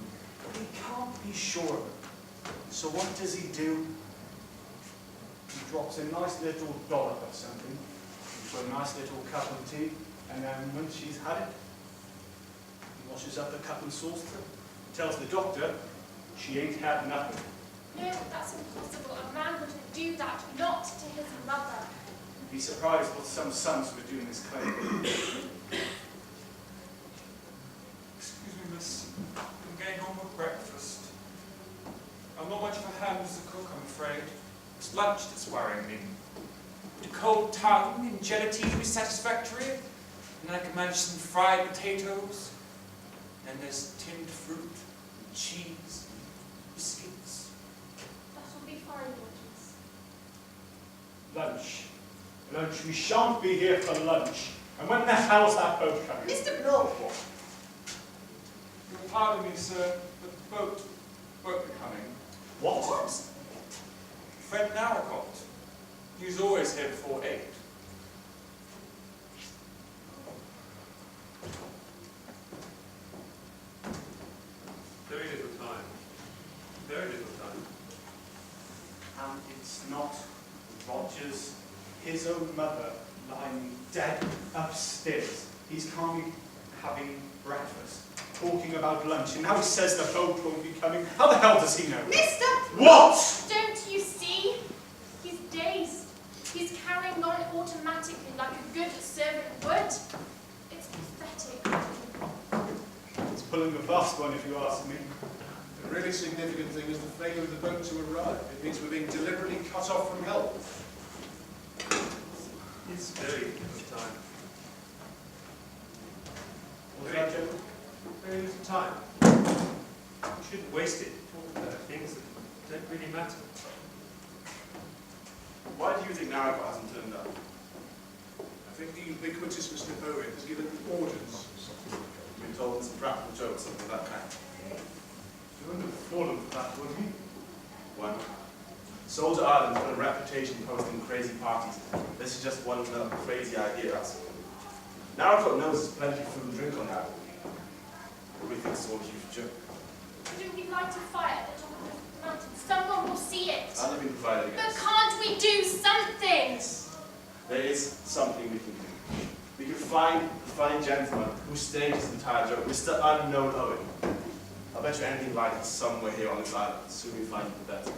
But he can't be sure of it. So what does he do? He drops a nice little dollop of something into a nice little cup of tea, and then when she's had it, he washes up the cup and saucer, tells the doctor she ain't had nothing. No, that's impossible. A man wouldn't do that, not to his mother. You'd be surprised what some sons would do in this claim. Excuse me, miss. I'm getting home with breakfast. I'm not much of a hand as a cook, I'm afraid. It's lunch that's worrying me. Would a cold tongue and gelatine be satisfactory? And I can manage some fried potatoes. And there's tinned fruit, and cheese, and biscuits. That will be fine, Waters. Lunch. Lunch. We shan't be here for lunch. And when the hell's that boat coming? Mr. Blow. You'll pardon me, sir, but the boat won't be coming. What? Fred Narracott. He's always here before 8. Very little time. Very little time. And it's not Rogers, his own mother, lying dead upstairs. He's calmly having breakfast, talking about lunch, and now he says the boat won't be coming. How the hell does he know? Mister! What? Don't you see? He's dazed. He's carrying on automatically like a good servant would. It's pathetic. He's pulling a fast one, if you ask me. The really significant thing is the failure of the boat to arrive. It means we're being deliberately cut off from help. It's very little time. Was that Joe? Very little time. We shouldn't waste it talking about things that don't really matter. Why do you think Narracott hasn't turned up? I think the ubiquitous Mr. Owen has given orders. Been told some practical jokes, something of that kind. You wouldn't have fallen for that, would you? One. Soldier Island's got a reputation for hosting crazy parties. This is just one crazy idea, that's all. Narracott knows there's plenty of food and drink on that. Probably thinks it's all a huge joke. Couldn't we light a fire at the top of the mountain? Someone will see it. That'll have been provided But against. can't we do something? There is something we can do. We can find the funny gentleman who staged this entire joke, Mr. Unknown Owen. I'll bet you anything like it's somewhere here on this island. The sooner we find him, the better.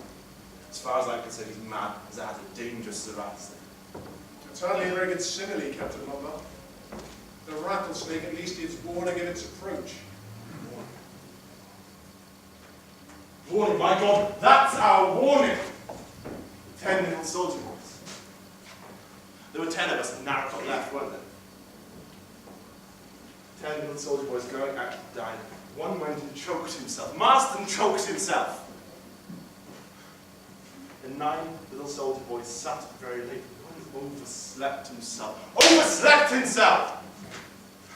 As far as I'm concerned, he's mad, as it has a dangerous rattlesnake. It's hardly a very good simile, Captain Lombard. The rattlesnake at least gives warning of its approach. Warning, my God, that's our warning! 10 little soldier boys. There were 10 of us, and Narracott left, weren't there? 10 little soldier boys going out to dine. One went and choked himself. Marston choked himself. And 9 little soldier boys sat very late. One overslept himself. Overslept himself!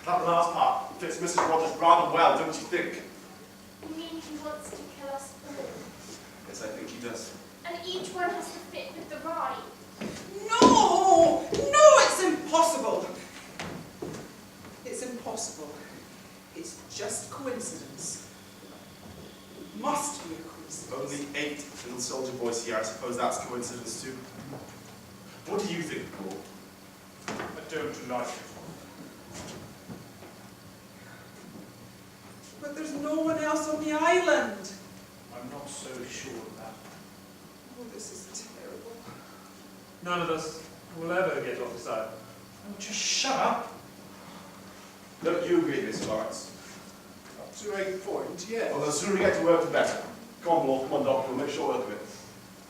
That last part fits Mrs. Rogers rather well, don't you think? You mean he wants to kill us all? Yes, I think he does. And each one has to fit with the ride. No! No, it's impossible. It's impossible. It's just coincidence. It must be a coincidence. Only 8 little soldier boys here. I suppose that's coincidence too. What do you think, Paul? I don't like it. But there's no one else on the island. I'm not so sure of that. Oh, this is terrible. None of us will ever get off this island. Oh, just shut up. Don't you agree, Miss Lawrence? Up to a point, yes. Well, the sooner we get to work, the better. Come on, Wolf. Come on, Doctor. We'll make short work of it.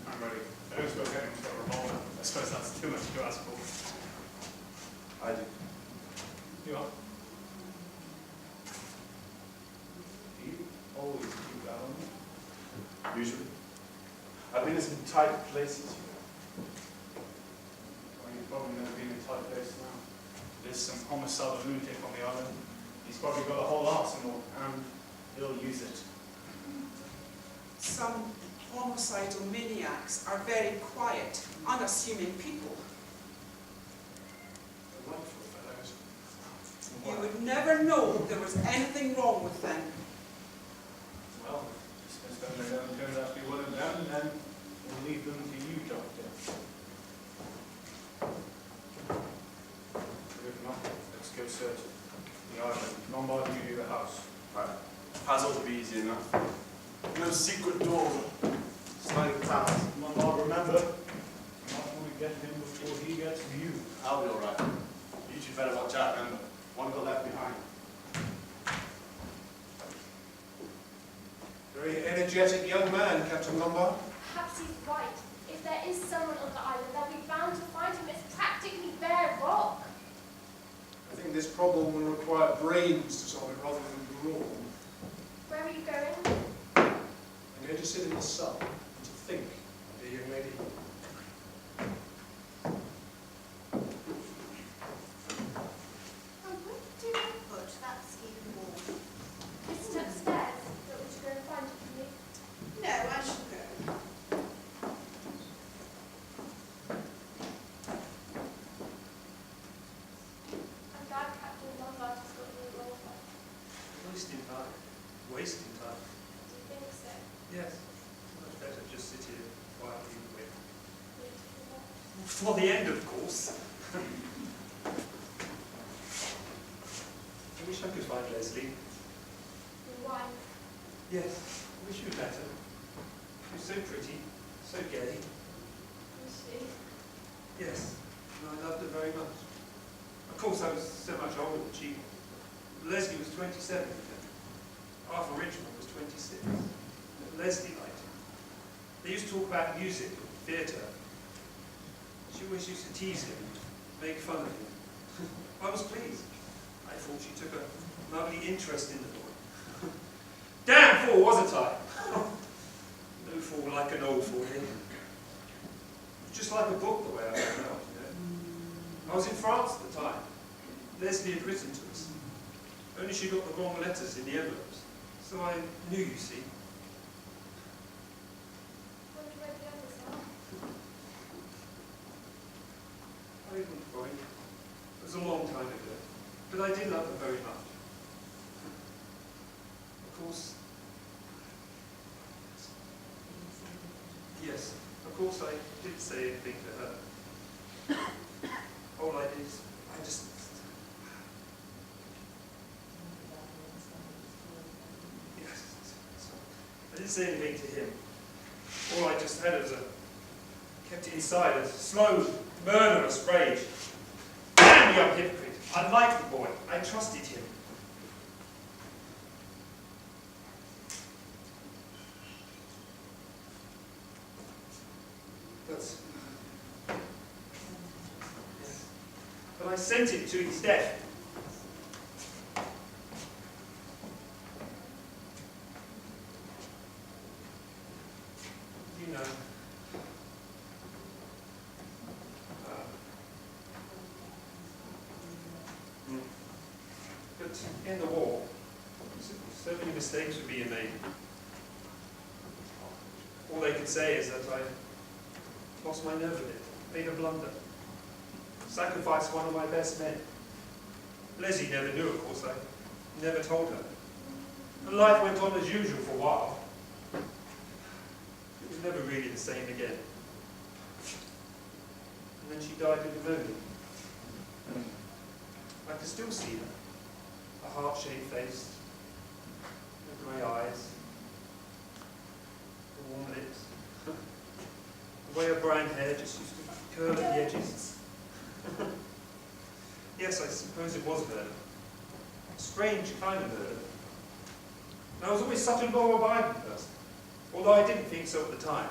I'm ready. I don't suppose anyone's got a revolver. I suppose that's too much to ask for. I do. You are? usually. I've been in some tight places, Well, you've probably never been in a tight place now. There's some homicidal lunatic on the island. He's probably got a whole arsenal, and he'll use it. Some homicidal maniacs are very quiet, unassuming people. Delightful fellows. You would never know there was anything wrong with them. Well, since then they don't turn out to be one of them, and then we'll leave them to you, Doctor. If not, let's go search the island. Lombard, you do the house. right. Has ought to be easy enough. No secret door. Sliding paths. Lombard, remember, you might want to get him before he gets to you. I'll be alright. You two better watch out, remember. One got left behind. Very energetic young man, Captain Lombard. Perhaps he's right. If there is someone on the island, they'll be bound to find him. It's practically bare rock. I think this problem will require brains to solve it rather than brawn. Where are you going? I'm going to sit in the sun and to think, my dear young lady. And where do you put that scheme wall? It's upstairs. Don't want to go and find it for me. No, I shall go. I'm glad Captain Lombard has got a new role for. Wasting time. Wasting time. Do you think so? Yes. Much better just sit here quietly and wait. Beautiful. For the end, of course. I wish I could find Leslie. Your wife. Yes, I wish you'd met her. She was so pretty, so gay. Is she? Yes, and I loved her very much. Of course, I was so much older than she was. Leslie was 27. Arthur Richmond was 26. But Leslie liked him. They used to talk about music and theatre. She always used to tease him, make fun of him. I was pleased. I thought she took a lovely interest in the boy. Damn fool, wasn't I? No fool like an old fool here. Just like a book the way I found out, you know. I was in France at the time. Leslie had written to us. Only she got the wrong letters in the envelopes. So I knew, you see. Wonder where the others are. I wouldn't worry. It was a long time ago. But I did love her very much. Of course. Yes, of course I did say anything to her. All I did is, I just... Yes, I didn't say anything to him. All I just had was kept it inside, a slow, murderous rage. Damn the young hypocrite! I liked the boy. I trusted him. But I sent it to his death. You know. But in the war, so many mistakes were being made. All they could say is that I lost my nerve a bit, made a blunder, sacrificed one of my best men. Leslie never knew, of course. I never told her. And life went on as usual for a while. It was never really the same again. And then she died of pneumonia. I can still see her. A heart-shaped face, the grey eyes, the warm lips, the way her brown hair just used to curl at the edges. Yes, I suppose it was murder. A strange kind of murder. And I was always such a law-abiding person, although I didn't think so at the time.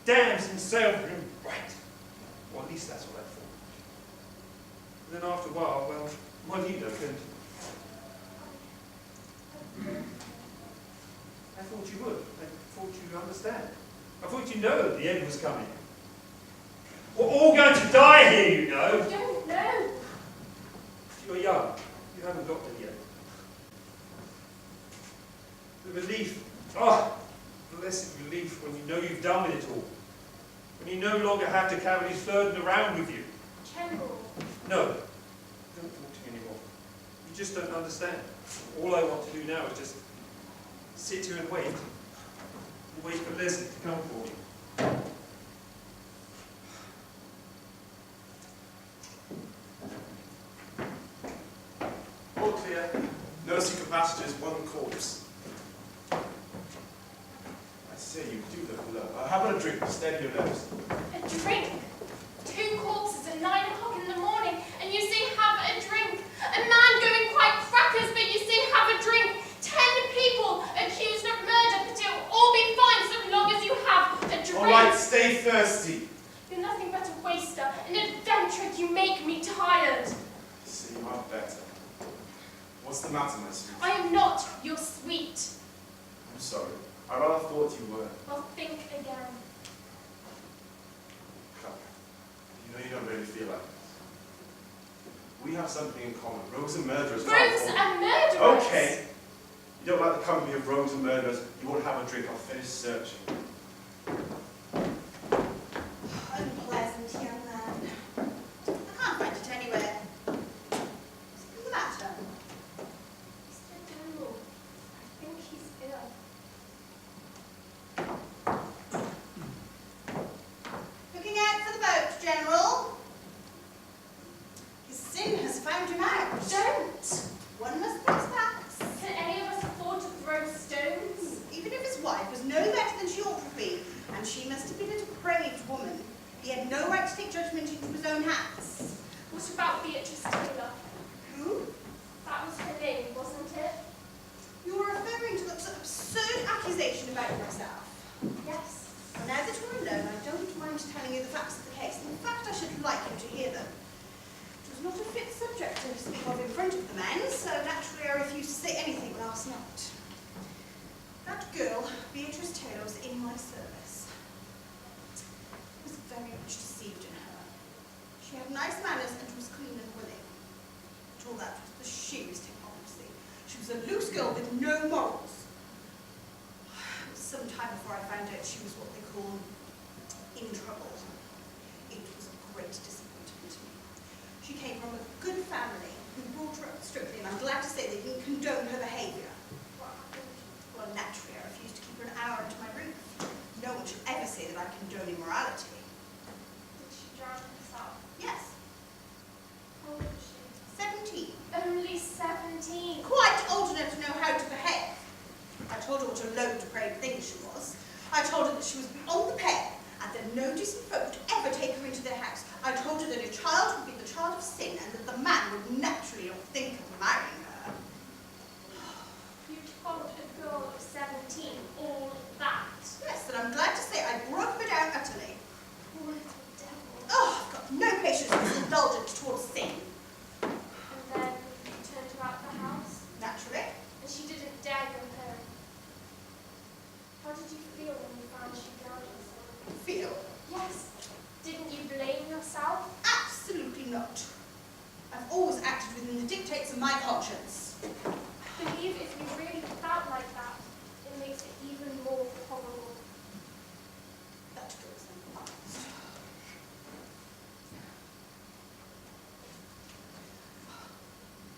Damn himself and right. Or at least that's what I thought. And then after a while, well, you know, I thought you would. I thought you'd understand. I thought you'd know that the end was coming. We're all going to die here, you know. I don't know. You're young. You haven't got there yet. The relief, blessed relief when you know you've done with it all. When you no longer have to carry this burden around with you. General. No, don't talk to me anymore. You just don't understand. All I want to do now is just sit here and wait. And wait for Leslie to come for me. All clear. No secret passages, one corpse. I say you do look low. How about a drink? Steady your nose. A drink? 2 corpses at 9 o'clock in the morning, and you say have a drink. A man going quite crackers, but you say have a drink. 10 people accused of murder, but it'll all be fine so long as you have a drink. All right, stay thirsty. You're nothing but a waster, an adventurer. You make me tired. See, you are better. What's the matter, my sweet? I am not your sweet. I'm sorry. I rather thought you were. Well, think again. Come. You know you don't really feel like this. We have something in common. Rogues and murderers. Rogues and murderers? Okay. You don't like the company of rogues and murderers. You won't have a drink. I'll finish searching. Unpleasant young man. I can't find it anywhere. What's the matter? Mr. General, I think he's ill. Looking out for the boat, General. His sin has found him out. Don't! One must face facts. Can any of us afford to throw stones? Even if his wife was no better than she ought to be, and she must have been a depraved woman, he had no right to take judgment into his own hands. What about Beatrice Taylor? Who? That was her name, wasn't it? You are referring to that absurd accusation about yourself. Yes. Well, now that we're alone, I don't mind telling you the facts of the case. In fact, I should like you to hear them. It was not a fit subject to speak of in front of the men, so naturally I refused to say anything last night. That girl, Beatrice Taylor, was in my service. I was very much deceived in her. She had nice manners and was clean and willing. But all that was the sheerest hypocrisy. She was a loose girl with no morals. It was some time before I found out she was what they call in trouble. It was a great disappointment to me. She came from a good family who brought her up strictly, and I'm glad to say they didn't condone her behaviour. Well, naturally, I refused to keep her an hour under my roof. No one should ever say that I condone immorality. Did she drown herself? Yes, How old was she? 17. Only 17. Quite old enough to know how to behave. I told her what a low, depraved thing she was. I told her that she was beyond the pale, and that no decent folk would ever take her into their house. I told her that a child would be the child of sin, and that the man would naturally not think of marrying her. You told a girl of 17 all that. Yes, and I'm glad to say I broke her down utterly. Poor little devil. Oh, I've got no patience with this indulgence towards sin. And then you turned her out of the house, Naturally. and she didn't dare go home. How did you feel when you found she drowned herself? Feel? Yes. Didn't you blame yourself? Absolutely not. I've always acted within the dictates of my conscience. I believe if you really felt like that, it makes it even more horrible. That goes unbiased.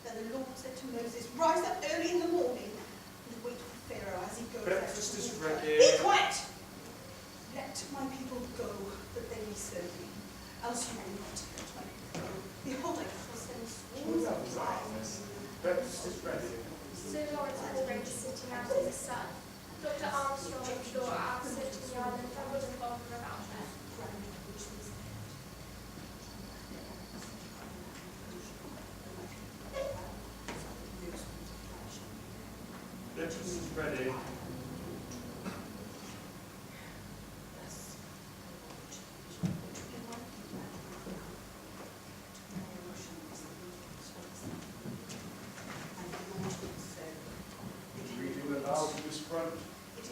Then the Lord said to Moses, rise up early in the morning and wait for Pharaoh as he goes Breakfast out. is ready. Be quiet! Let my people go, that they may serve me. Else you will not let my people go. Behold, I will send swarms of flies. Breakfast is ready. Sir Lawrence already sitting out in the sun. Dr. Armstrong and Laura out searching the island. I wouldn't bother about her. Breakfast is ready. We do allow to this front. It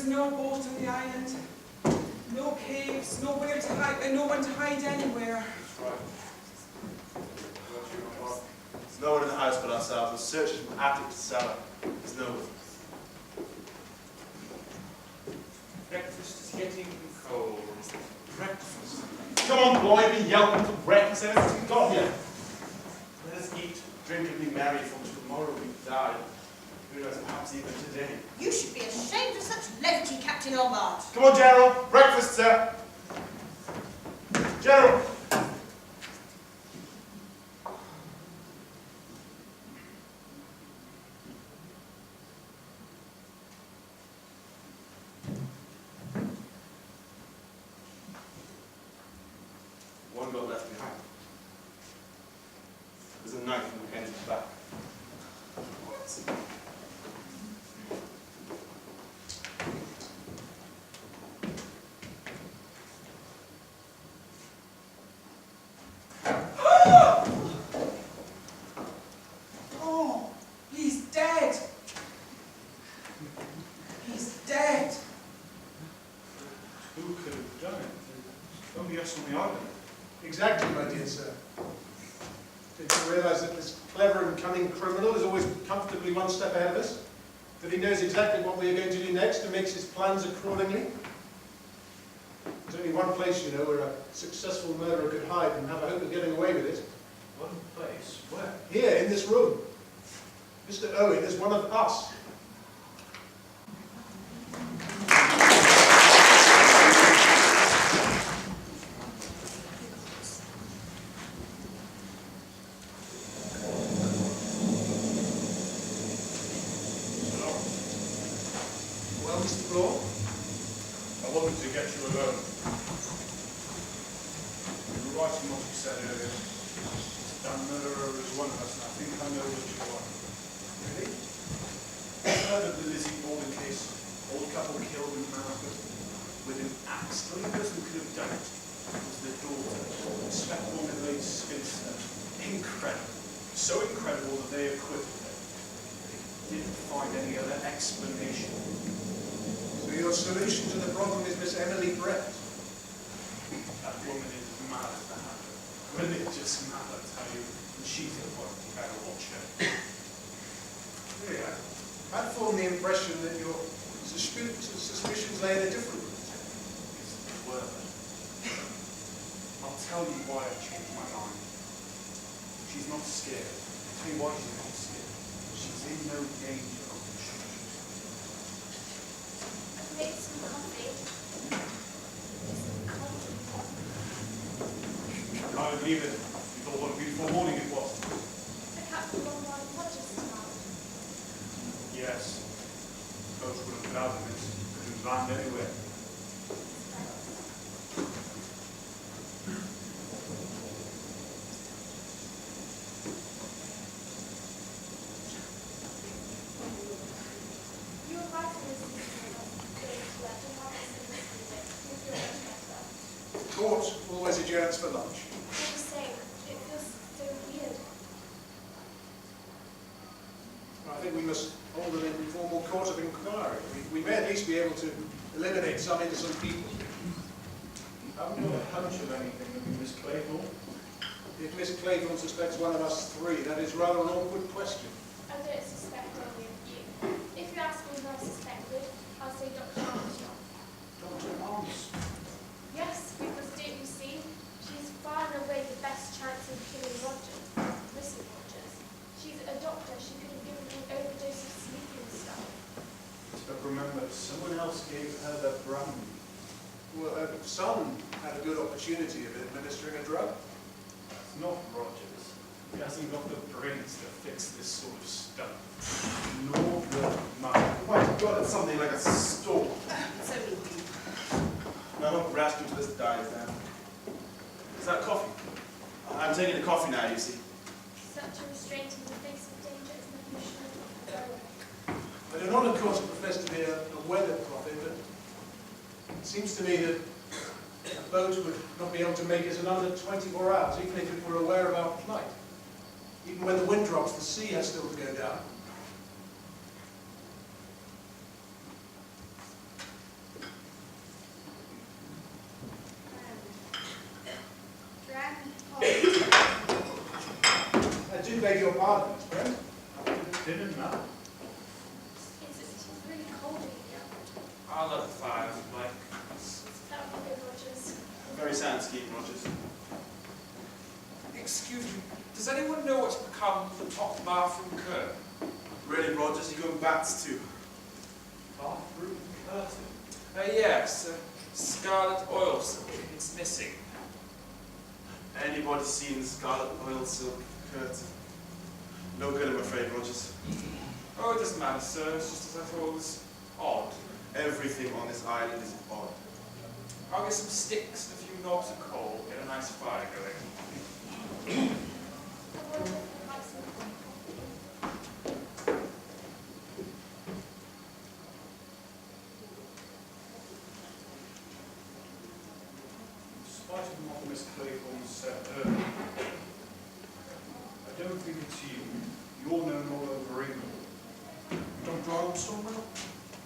no boat on the island, no caves, nowhere to hide, and no one to hide anywhere. That's right. There's no one in the house but ourselves. The search is from attic to cellar. There's no one. Breakfast is getting cold. Breakfast. Come on, boy, be yelping for breakfast. Everything's got here. Let us eat, drink, and be merry, for tomorrow we die. Who knows, perhaps even today. You should be ashamed of such levity, Captain Lombard. Come on, General. Breakfast, sir. General. One got left behind. There's a knife in the end of the back. What? Oh, he's dead. He's dead. Who could have done it? Only us on the island. Exactly, my dear sir. Did you realize that this clever and cunning criminal is always comfortably one step ahead of us? That he knows exactly what we are going to do next and makes his plans accordingly? There's only one place, you know, where a successful murderer could hide and have a hope of getting away with it. One place? Where? Here, in this room. Mr. Owen is one of us. Well, Mr. Floor? I wanted to get you alone. You were right in what you said earlier. That murderer is one of us, and I think I know what you are. Really? I heard of the Lizzie Borden case. Old couple killed in America with an axe. The only person who could have done it was the daughter, a respectable middle-aged spinster. Incredible. So incredible that they acquitted her. They didn't find any other explanation. So your solution to the problem is Miss Emily Brett? That woman is mad as the hand. Religious mad, I tell you. And she's the one you better watch her. Really, I'd formed the impression that your suspicions lay in a different route. It's the word. I'll tell you why I've changed my mind. She's not scared. I'll tell you why she's not scared. She's in no danger of the truth. I've made some coffee. Some coffee. I believe it. You thought what a beautiful morning it was. The Captain Lombard watches tonight. Yes. Boats would have put out in this. Couldn't land anywhere. You were right in this season of going to let your mother see this music. You feel much better. Court always adjourns for lunch. All the same, it feels so weird. I think we must hold an informal court of inquiry. We may at least be able to eliminate some innocent people. Haven't you a hunch of anything of Miss Claypool? If Miss Clayton suspects one of us three, that is rather an awkward question. I don't suspect any of you. If you ask me who I suspected, I'll say Dr. Armstrong. Dr. Armstrong. Yes, because don't you see, she's far and away the best chance of killing Rogers, Mrs. Rogers. She's a doctor, she could have given him an overdose of sleeping stuff. But remember, someone else gave her the brandy. Well, her son had a good opportunity of administering a drug. It's not Rogers. He hasn't got the brains to fix this sort of stuff. Nor the money. Oh my God, it's something like a storm. It's only you. I hope Rasputin dies now. Is that coffee? I'm taking the coffee now, you see. Such a restraint in the face of danger is nothing short of heroic. I do not, of course, profess to be a weather prophet, but it seems to me that a boat would not be able to make it in under 24 hours, even if it were aware of our plight. Even when the wind drops, the sea has still to go down. dinner now? It's really cold in here. I'll let the fire if you like. That would be good, Rogers. A very sound scheme, Rogers. Excuse me, does anyone know what's become of the top bathroom curtain? Really, Rogers, you're going back to? Bathroom curtain? Yes, scarlet oil silk. It's missing. Anybody seen the scarlet oil silk curtain? No good, I'm afraid, Rogers. Oh, it doesn't matter, sir. It's just as I thought it was odd. Everything on this island is odd. I'll get some sticks and a few knobs of coal, get a nice fire going. I wonder if you'd like some coffee. In spite of what Miss Claythorne said earlier, I don't think it's you. You're known all over England. Dr. Armstrong?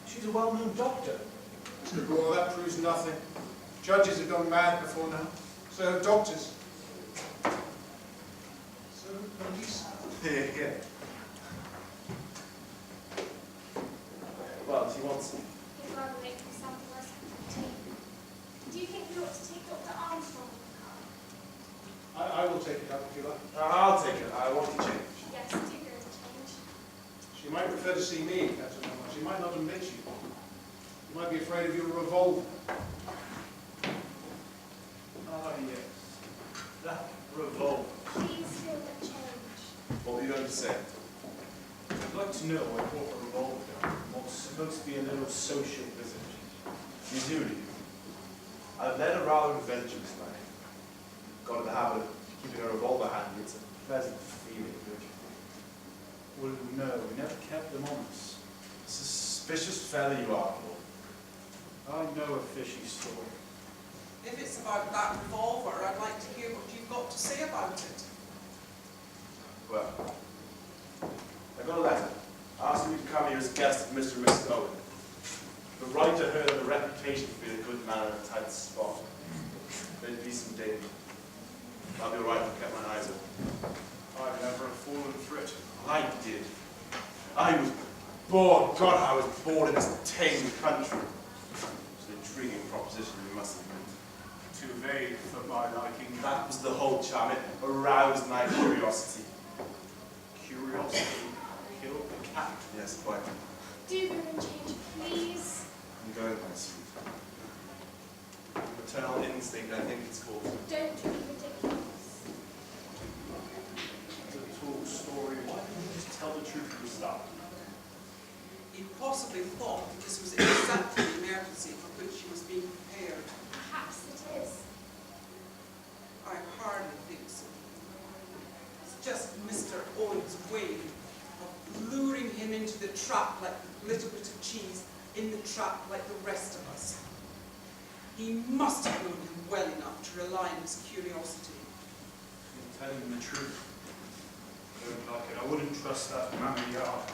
She's a well-known doctor. Mr. Gore, that proves nothing. Judges have gone mad before now. So have doctors. So have police. Yeah. Well, he wants He'd rather make himself a nice cup of tea. Do you think you ought to take Dr. Armstrong in the car? I will take it up if you like. I'll take it. I want to change. Yes, do go and change. She might prefer to see me, Captain Elmer. She might not admit you. You might be afraid of your revolver. Ah, yes. That revolver. Please feel the change. What were you going to say? I'd like to know why I brought a revolver down. What's supposed to be a little social visit. You do, do you? I've led a rather adventurous life. Got in the habit of keeping a revolver handy. It's a pleasant feeling, don't you think? Well, no, we never kept them on us. Suspicious fellow you are, Paul. I know a fishy story. If it's about that revolver, I'd like to hear what you've got to say about it. Well, I got a letter asking me to come here as a guest of Mr. and Mrs. Owen. The writer heard of a reputation for being a good man in a tight spot. There'd be some danger. I'll be alright if I kept my eyes open. I've never fallen for it. I did. I was born, God, I was born in this tame country. It's an intriguing proposition, you must admit. Too vague for my liking. That was the whole charm. It aroused my curiosity. Curiosity killed the cat. Yes, quite. Do go and change, please. I'm going, my sweet. Maternal instinct, I think it's called. Don't be ridiculous. It's a tall story. Why didn't you just tell the truth from the start? He possibly thought that this was exactly the emergency for which he was being prepared. Perhaps it is. I hardly think so. It's just Mr. Owen's way of luring him into the trap like a little bit of cheese in the trap like the rest of us. He must have known him well enough to rely on his curiosity. You're telling him the truth. I don't like it. I wouldn't trust that man of yard.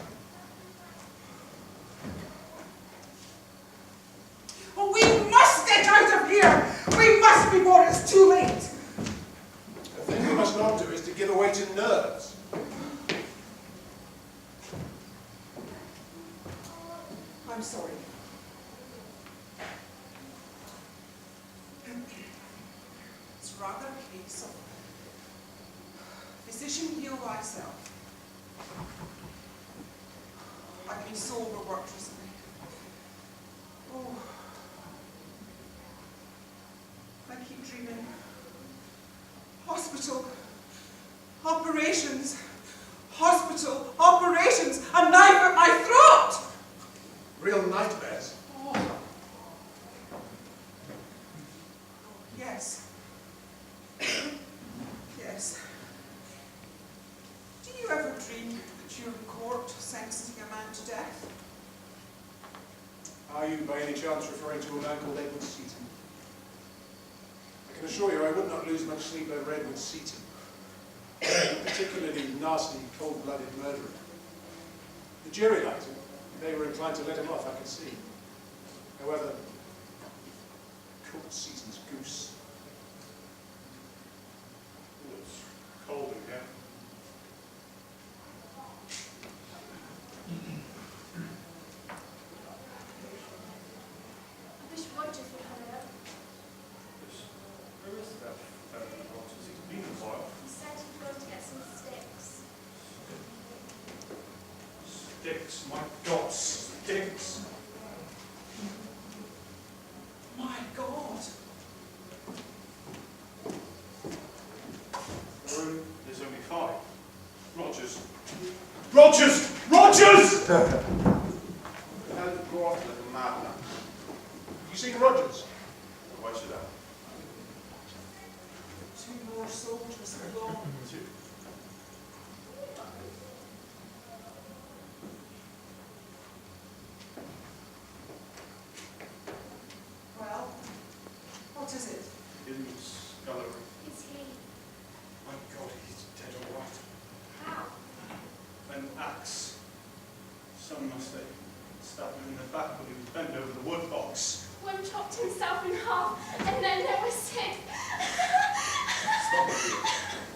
Oh, we must get out of here! We must before it's too late! The thing we must not do is to give away to nerves. I'm sorry. It's rather a case of physician heal thyself. I've been so overworked recently. Oh. I keep dreaming. Hospital. Operations. Hospital. Operations. A knife at my throat! Real nightmares. Oh. Yes. Yes. Do you ever dream that you're in court sentencing a man to death? Are you by any chance referring to a man called Edward Seaton? I can assure you I would not lose much sleep over Edward Seaton. A particularly nasty, cold-blooded murderer. The jury liked him. They were inclined to let him off, I could see. However, cooked Seaton's goose. Oh, it's cold in here. Sticks, my God, sticks. My God. There's only 5. Rogers. Rogers! Rogers! How to go off like a madman. You seen Rogers? Why should I? 2 more soldiers have gone. 2. Well, what is it? In the scullery. Is he? My God, he's dead all right. How? An axe. Some must have stabbed him in the back when he was bent over the wood box. One chopped himself in half, and then there was sick.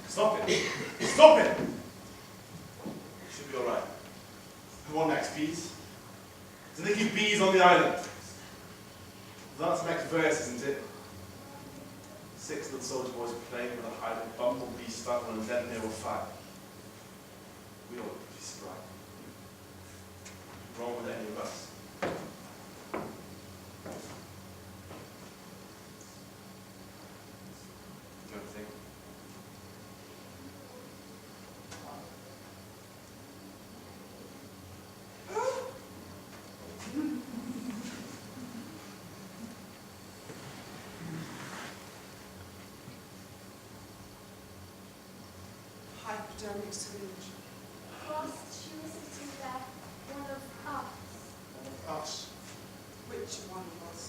Stop it. Stop it. Stop it! Should be alright. What next, bees? Did they keep bees on the island? That's the next verse, isn't it? 6 little soldier boys were playing with a hide and bumblebee stung one, and then they were 5. We all be surprised. What's wrong with any of us? Don't think. Hypodermic syringe. Whilst she was sitting there, one of us. Us. Which one was?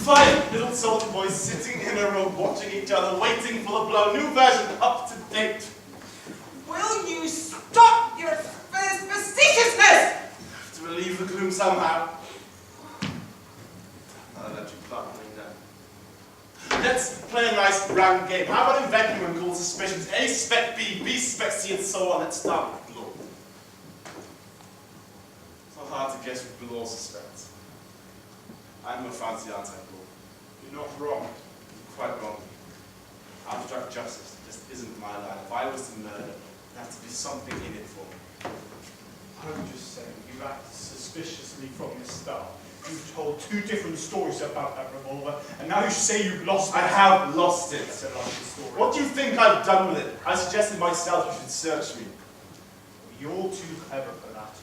Five little soldier boys sitting in a row, watching each other, waiting for the blow. New version, up to date. Will you stop your facetiousness? To relieve the gloom somehow. I'll let you start playing down. Let's play a nice round game. How about inventing when called suspicions? A spec B, B spec C, and so on. Let's start with Blore. It's not hard to guess what Blore suspects. I'm a fancy answer, Blore. You're not wrong. Quite wrong. Abstract justice just isn't my line. If I was to murder, there'd have to be something in it for me. I'm just saying, you acted suspiciously from the start. You've told 2 different stories about that revolver, and now you say you've lost it. I have lost it. That's a lovely story. What do you think I've done with it? I suggested myself you should search me. You're too clever for that.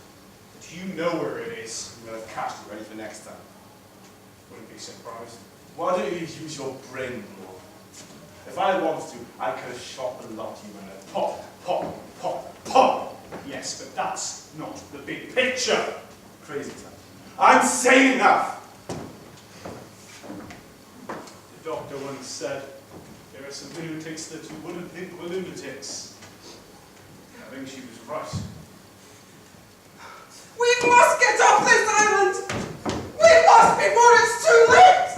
But you know where it is. I'm going to cash it ready for next time. Wouldn't be surprised. Why don't you use your brain more? If I wanted to, I could have shot the lot you were at. Pop, pop, pop, pop! Yes, but that's not the big picture. Crazy time. I'm sane enough! The doctor once said, there are some lunatics that you wouldn't think were lunatics. I think she was right. We must get off this island! We must before it's too late!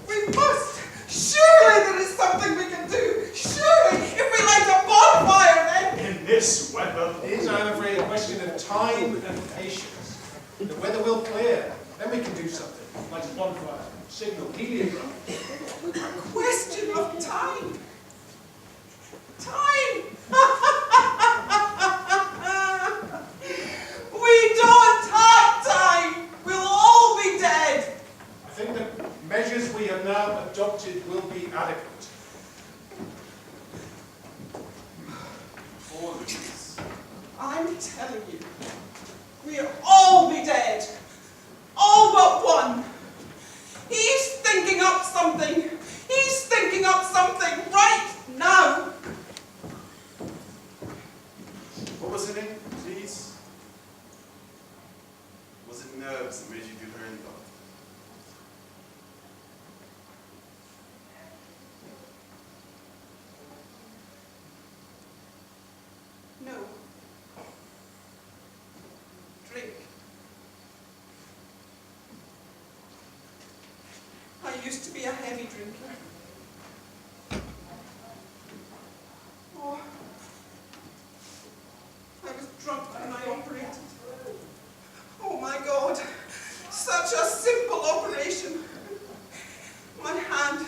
We must! Surely there is something we can do! Surely, if we light a bonfire then! In this weather. It is, I'm afraid, a question of time and patience. The weather will clear, then we can do something, like a bonfire, signal, heliograph. A question of time! Time! We don't have time! We'll all be dead! I think the measures we have now adopted will be adequate. All telling you, we'll all be dead. All but one. He's thinking up something. He's thinking up something right now. What was her name, please? Was it nerves that made you give her any thought? No. Drink. I used to be a heavy drinker. Oh, I was drunk when I operated. Oh my God, such a simple operation. My hand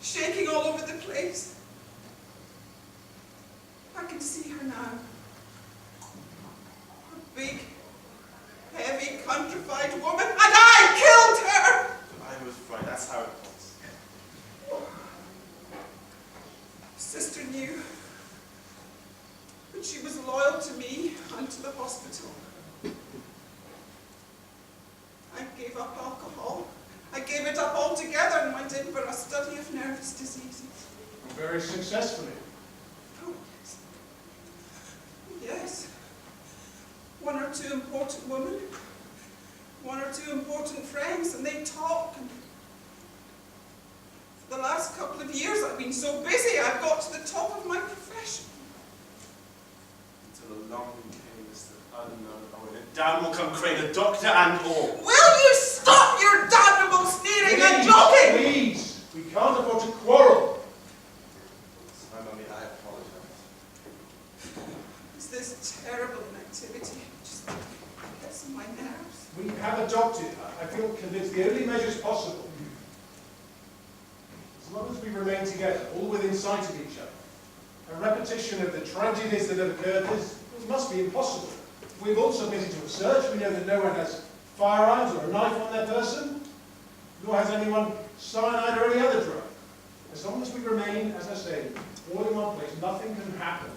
shaking all over the place. I can see her now. A big, heavy, countrified woman, and I killed her! I was right, that's how it was. Sister knew, but she was loyal to me and to the hospital. I gave up alcohol. I gave it up altogether and went in for a study of nervous diseases. Very successfully. Oh, yes. Yes. One or two important women, one or two important friends, and they talk. And for the last couple of years I've been so busy I've got to the top of my profession. Until along came Mr. Unknown Owen, and down will come Crane, the doctor and all. Will you stop your damnable sneering and joking? Please, we can't afford to quarrel. My mummy, I apologize. It's this terrible inactivity. It just gets on my nerves. We have adopted, I feel convinced, the only measures possible. As long as we remain together, all within sight of each other. A repetition of the tragedies that have occurred this must be impossible. We've all submitted to a search. We know that no one has firearms or a knife on their person, nor has anyone cyanide or any other drug. As long as we remain, as I say, all in one place, nothing can happen.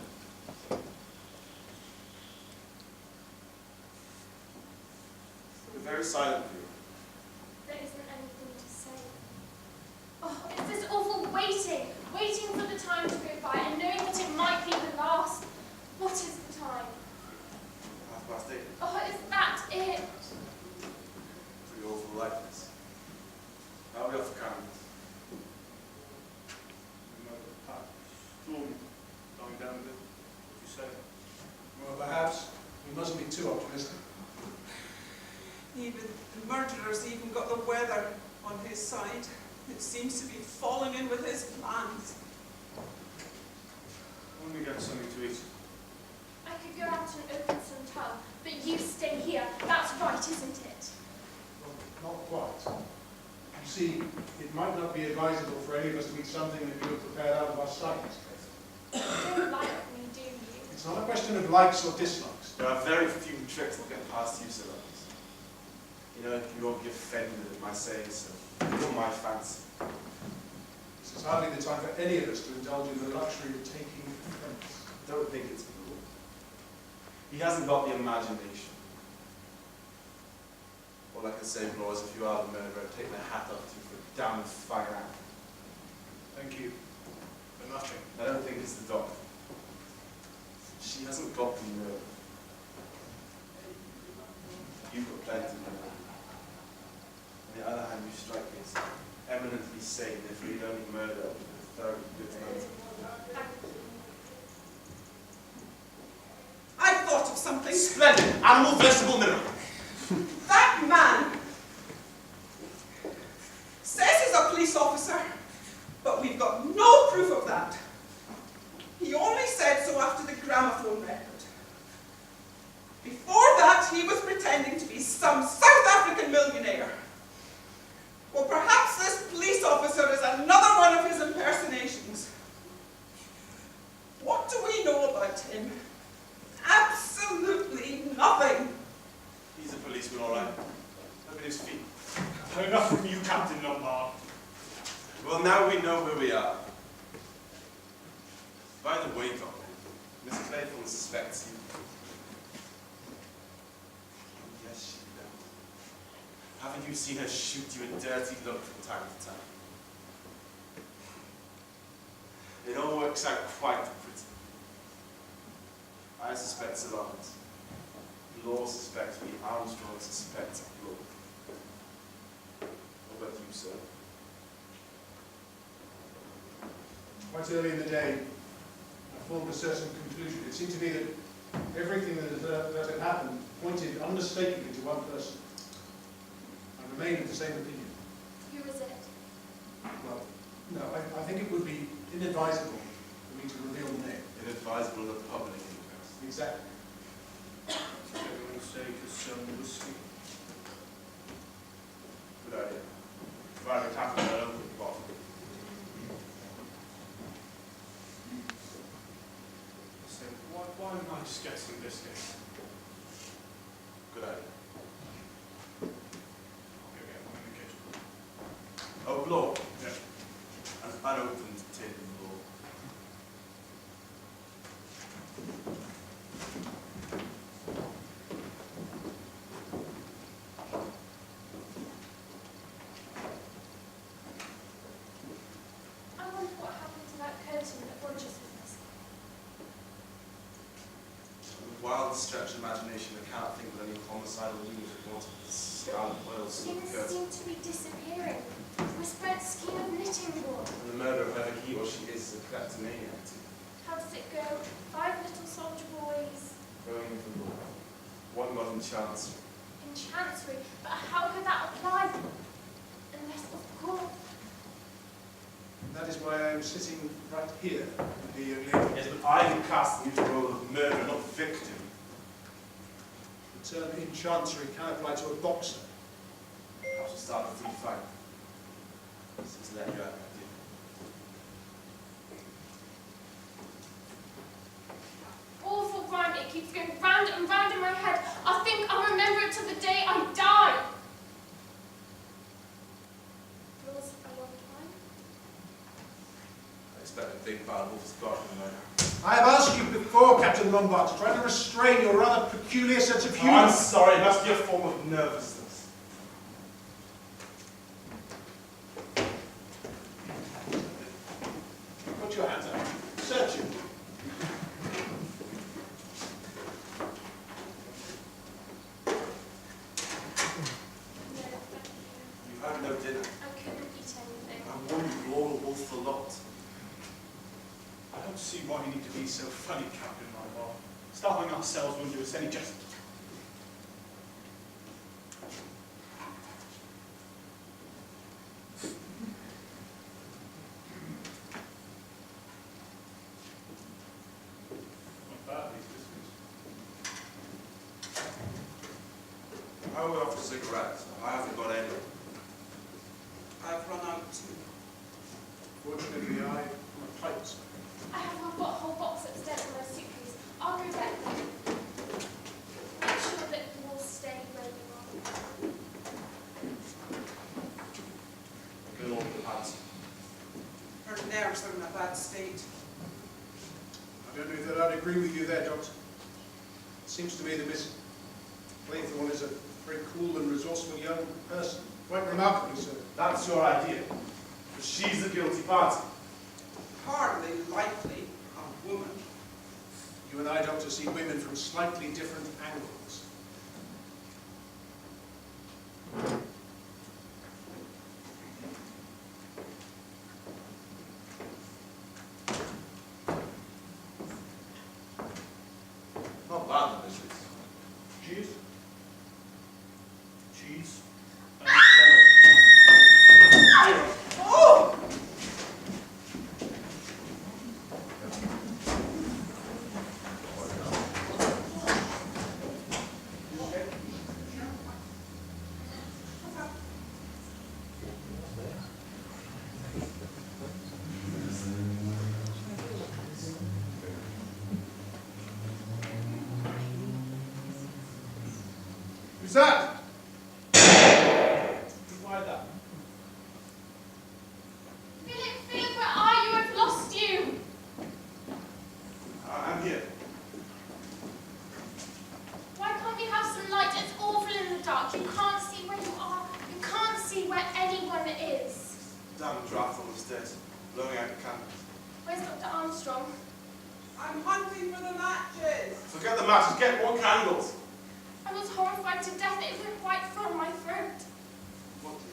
We're very silent for you. There isn't anything to say. Oh, it's this awful waiting for the time to go by and knowing that it might be the last. What is the time? 8:30. Oh, is that it? Pretty awful like this. Now we off cameras. Storm dying down a bit, would you say? Well, perhaps we mustn't be too optimistic. Even the murderer's even got the weather on his side. It seems to be falling in with his plans. When we get something to eat. I could go out and open some tub, but you stay here. That's right, isn't it? Well, not quite. You see, it might not be advisable for any of us to eat something that you have prepared out of our sight. You don't like me, do you? It's not a question of likes or dislikes. There are very few tricks that get past you, Sir Rose. You know, you won't be offended at my saying so. You're my fancy. This is hardly the time for any of us to indulge in the luxury of taking offense. Don't think it's cruel. He hasn't got the imagination. All I can say, Law, is if you are the murderer, take my hat off to you for a damn fine act. Thank you for nothing. I don't think it's the doctor. She hasn't got the nerve. You've got plenty of nerve. On the other hand, you strike me as eminently sane if you'd only murder with a thoroughly good motive. I thought of something. Splendid! Animal vegetable mineral. That man says he's a police officer, but we've got no proof of that. He only said so after the gramophone record. Before that, he was pretending to be some South African millionaire. Well, perhaps this police officer is another one of his impersonations. What do we know about him? Absolutely nothing. He's a policeman, all right. Look at his feet. Enough from you, Captain Lombard. Well, now we know where we are. By the way, Doctor, Miss Claythorne suspects you. Haven't you seen her shoot you a dirty look from time to time? It all works out quite pretty. I suspect Savant. Law suspects me. Armstrong suspects Law. What about you, sir? Quite early in the day, I formed a certain conclusion. It seemed to me that everything that had happened pointed unmistakably to one person. I remain of the same opinion. Who is it? Well, no, I think it would be inadvisable for me to reveal the name. Inadvisable in the public interest. Exactly. Everyone say to some whiskey. Good idea. Provide a tap on their own bottle. So why don't I just get some biscuits? Good idea. I'll go get one in the kitchen. Oh, Law. Yeah. An unopened tin of Law. I wonder what happened to that curtain that Rogers was missing. With wild stretch of imagination, I cannot think of any homicidal unit that wanted the scarlet oils of the Things curtain. seem to be disappearing. My spread skein of knitting wool. And the murder of whoever he or she is a kleptomaniac too. How does it go? 5 little soldier boys Going in for Law. One got in Chancery. in Chancery. But how could that apply? Unless, of course, And that is why I am sitting right here with the young lady. Yes, but I am casting you the role of murderer, not victim. The term in chancery can apply to a boxer. Perhaps you start a free fight. Since let you out, awful rhyme. It keeps going round and round in my head. I think I'll remember it till the day I die. Was a long time. I expect a big bad wolf's garden right now. I have asked you before, Captain Lombard, to try to restrain your rather peculiar sense of humour. I'm sorry, it must be a form of nervousness. Put your hands up. Search him. No, thank you. You've had no dinner. I couldn't eat anything. I warned you all the wolf a lot. I don't see why you need to be so funny, Captain Lombard. Starving ourselves won't do us any justice. Not bad, these biscuits. I will offer cigarettes. I haven't got any. I've run out too. Fortunately, I am a pipe smoker. I have a whole box upstairs in my suitcase. I'll go back there. Make sure that you will stay where you are. Good old Patsy. Her nerves are in a bad state. I don't know that I'd agree with you there, Doctor. It seems to me that Miss Claythorne is a very cool and resourceful young person. Quite remarkably so. That's your idea. But she's the guilty party. Hardly likely a woman. You and I, Doctor, see women from slightly different angles. Not bad, the biscuits. Cheese? Cheese? And salad. Oh! Who's that? Why that? Philip, Philip, where are you? I've lost you. I'm here. Why can't you have some light? It's awful in the dark. You can't see where you are. Forget the matches, get more candles. I was horrified to death. It went right from my throat. What did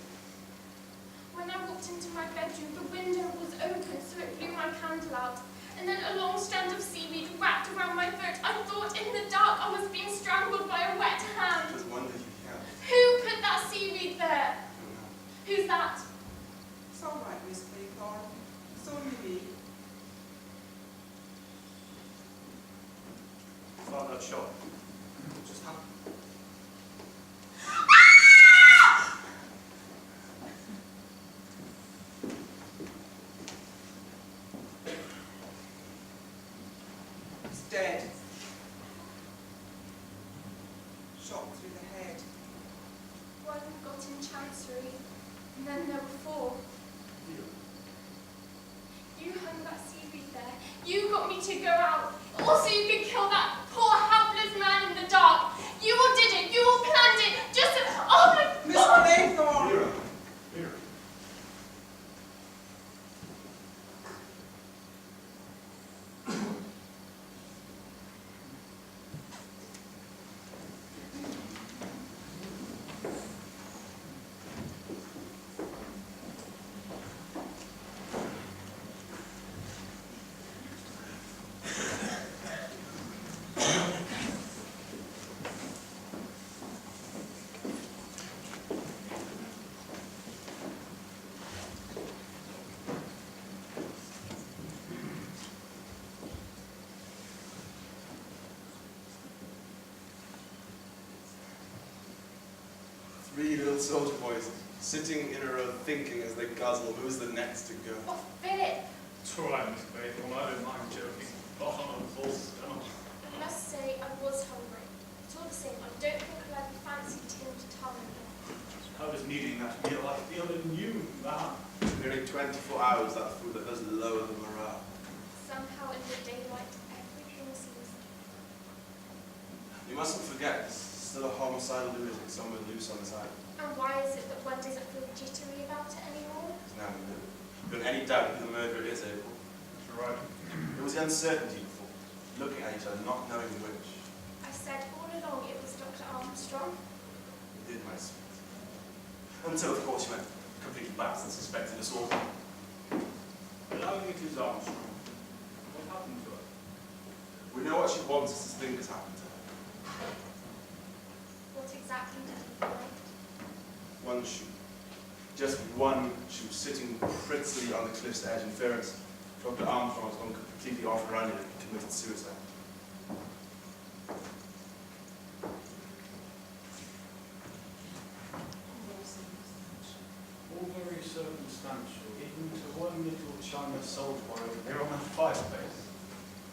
When I walked into my bedroom, the window was open, so it blew my candle out. And then a long strand of seaweed wrapped around my throat. I thought in the dark I was being strangled by a wet hand. Just wondered if you can. Who put that seaweed there? Who's that? It's all right, Miss Claythorne. It's only me. Find that shot. What just happened? It's dead. Shot through the head. One got in Chancery, and then there were 4. You hung that seaweed there. You got me to go out. Also, you could kill that poor, helpless man in the dark. You all did it. You all planned it. Just oh my Miss God! Claythorne! Vera. Vera. Three little soldier boys sitting in a row thinking as they guzzle who's the next to go. Oh, Philip, It's all right, Miss Claythorne. I don't mind joking. Not on a full stomach. I must say I was hungry. It's all the same. I don't think I'll ever fancy tinned tongue again. I was needing that meal. I feel a new man. Nearly 24 hours, that food that does lower the morale. Somehow in the daylight, everything seems. You mustn't forget, there's still a homicidal lunatic somewhere loose on this island. And why is it that one doesn't feel jittery about it anymore? Now we know. Been any doubt who the murderer is, April? That's right. It was the uncertainty before, looking at each other, not knowing which. I said all along it was Dr. Armstrong. You did, my sweet. Until, of course, you went completely bats and suspected us all. Allowing it is Armstrong. What happened to her? We know what she wants us to think has happened to her. What exactly did you find? One shoe. Just one shoe sitting prettily on the cliff's edge in fairness. Dr. Armstrong has gone completely off the running and committed suicide. All very circumstantial, even to one little China soldier boy over there on the fireplace.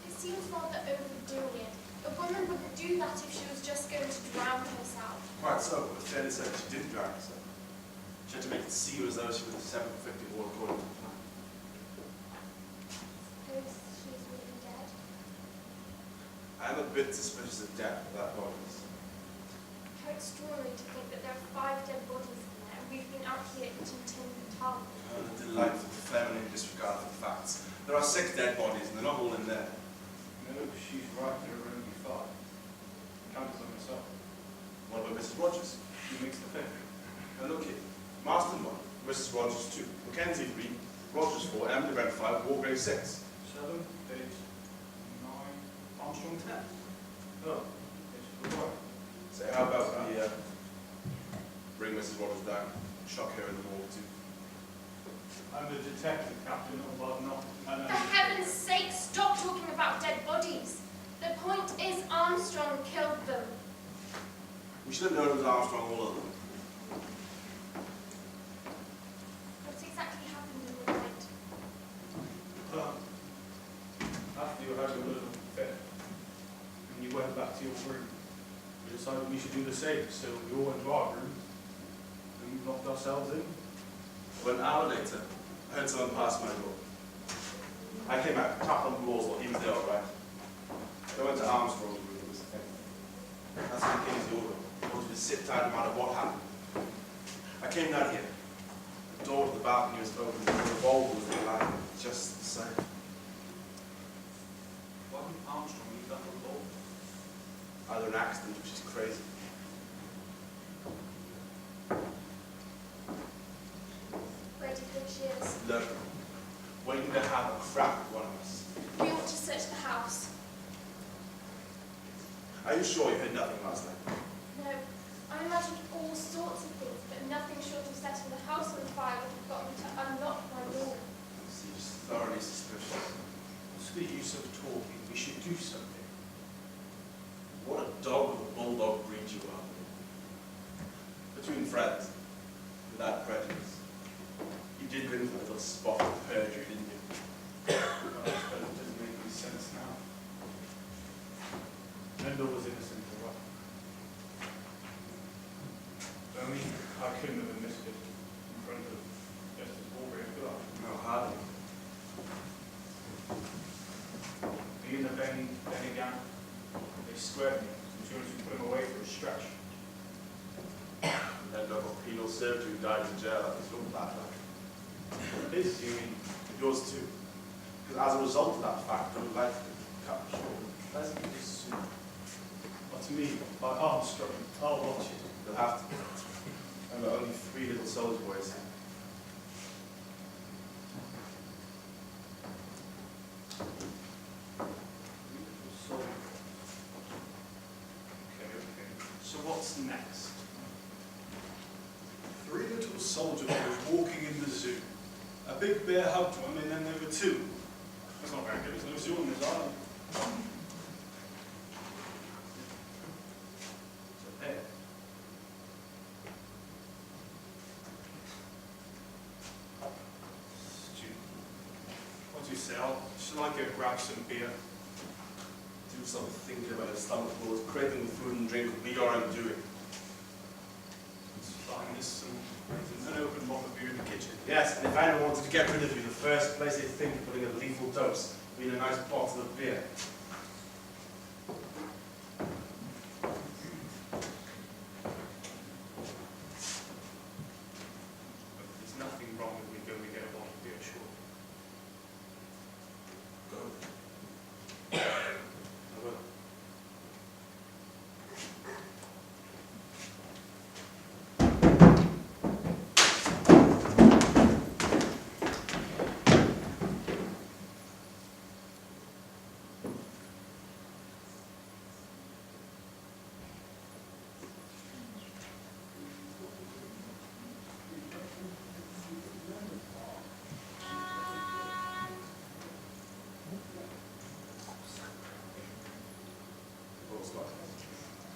It seems rather overdoing it. A woman wouldn't do that if she was just going to drown herself. Quite so, but fairly said she did drown herself. She had to make it seem as though she was a 750 war according to plan. Suppose she's really dead. I am a bit suspicious of death of that body. How extraordinary to think that there are 5 dead bodies in there, and we've been out here eating tin and tongue. A delightful feminine disregard for the facts. There are 6 dead bodies, and they're not all in there. No, she's right, there are only 5. Counted them myself. What about Mrs. Rogers? She makes the fifth. Now look here. Marston 1, Mrs. Rogers 2, Mackenzie 3, Rogers 4, Emily Brent 5, Wargrave 6. 7, 8, 9, Armstrong 10. Oh, it's the boy. So how about we bring Mrs. Rogers down, shock her in the morgue too? I'm the detective, Captain, but not an For heaven's sake, stop talking about dead bodies. The point is Armstrong killed them. We should have known it was Armstrong all along. What exactly happened in the night? After you had your little fit, and you went back to your room, we decided we should do the same. So we all went to our room, and we locked ourselves in. But an hour later, I heard someone pass my door. I came out, tapped on the walls while he was there, all right. I went to Armstrong's room, it was the thing. That's when King's order. I wanted to sit tight no matter what happened. I came down here. The door to the balcony was open, and the revolver was alive, just the same. Why didn't Armstrong leave that revolver? accident, which is crazy. Where do you think she is? Look, waiting to have a crack with one of us. We ought to search the house. Are you sure you heard nothing last night? No, I imagined all sorts of things, but nothing short of setting the house on fire would have got me to unlock my door. Seems thoroughly suspicious. What's the use of talking? We should do something. What a dog of a bulldog breed you are. Between friends, without prejudice. You did go for a little spot of perjury, didn't you? Well, it doesn't make any sense now. Mendel was innocent, all right. Only I couldn't have admitted it in front of Justice Walbury, could I? No, hardly. Me and the Benny gang, they squared me as soon as we put him away for a stretch. That dog of penal servitude died in jail. That was your bad luck. His, you mean? Yours too. Because as a result of that fact, your life was cut short. Pleasantly soon. But to me, by Armstrong, I'll watch it. You'll have to. And there are only 3 little soldier boys. Okay. So what's next? 3 little soldier boys walking in the zoo. A big bear hugged one, and then there were 2. That's not very good. There's no zoo on this island. It's a bear. Stupid. What do you say? Shall I go grab some beer? Do some thinking about your stomach pulls, craving the food and drink will be your undoing. Let's find this an open bottle of beer in the kitchen. Yes, and if anyone wanted to get rid of you, the first place they'd think of putting a lethal dose would be in a nice bottle of beer. But there's nothing wrong if we go and get a bottle of beer, sure. Go. I will.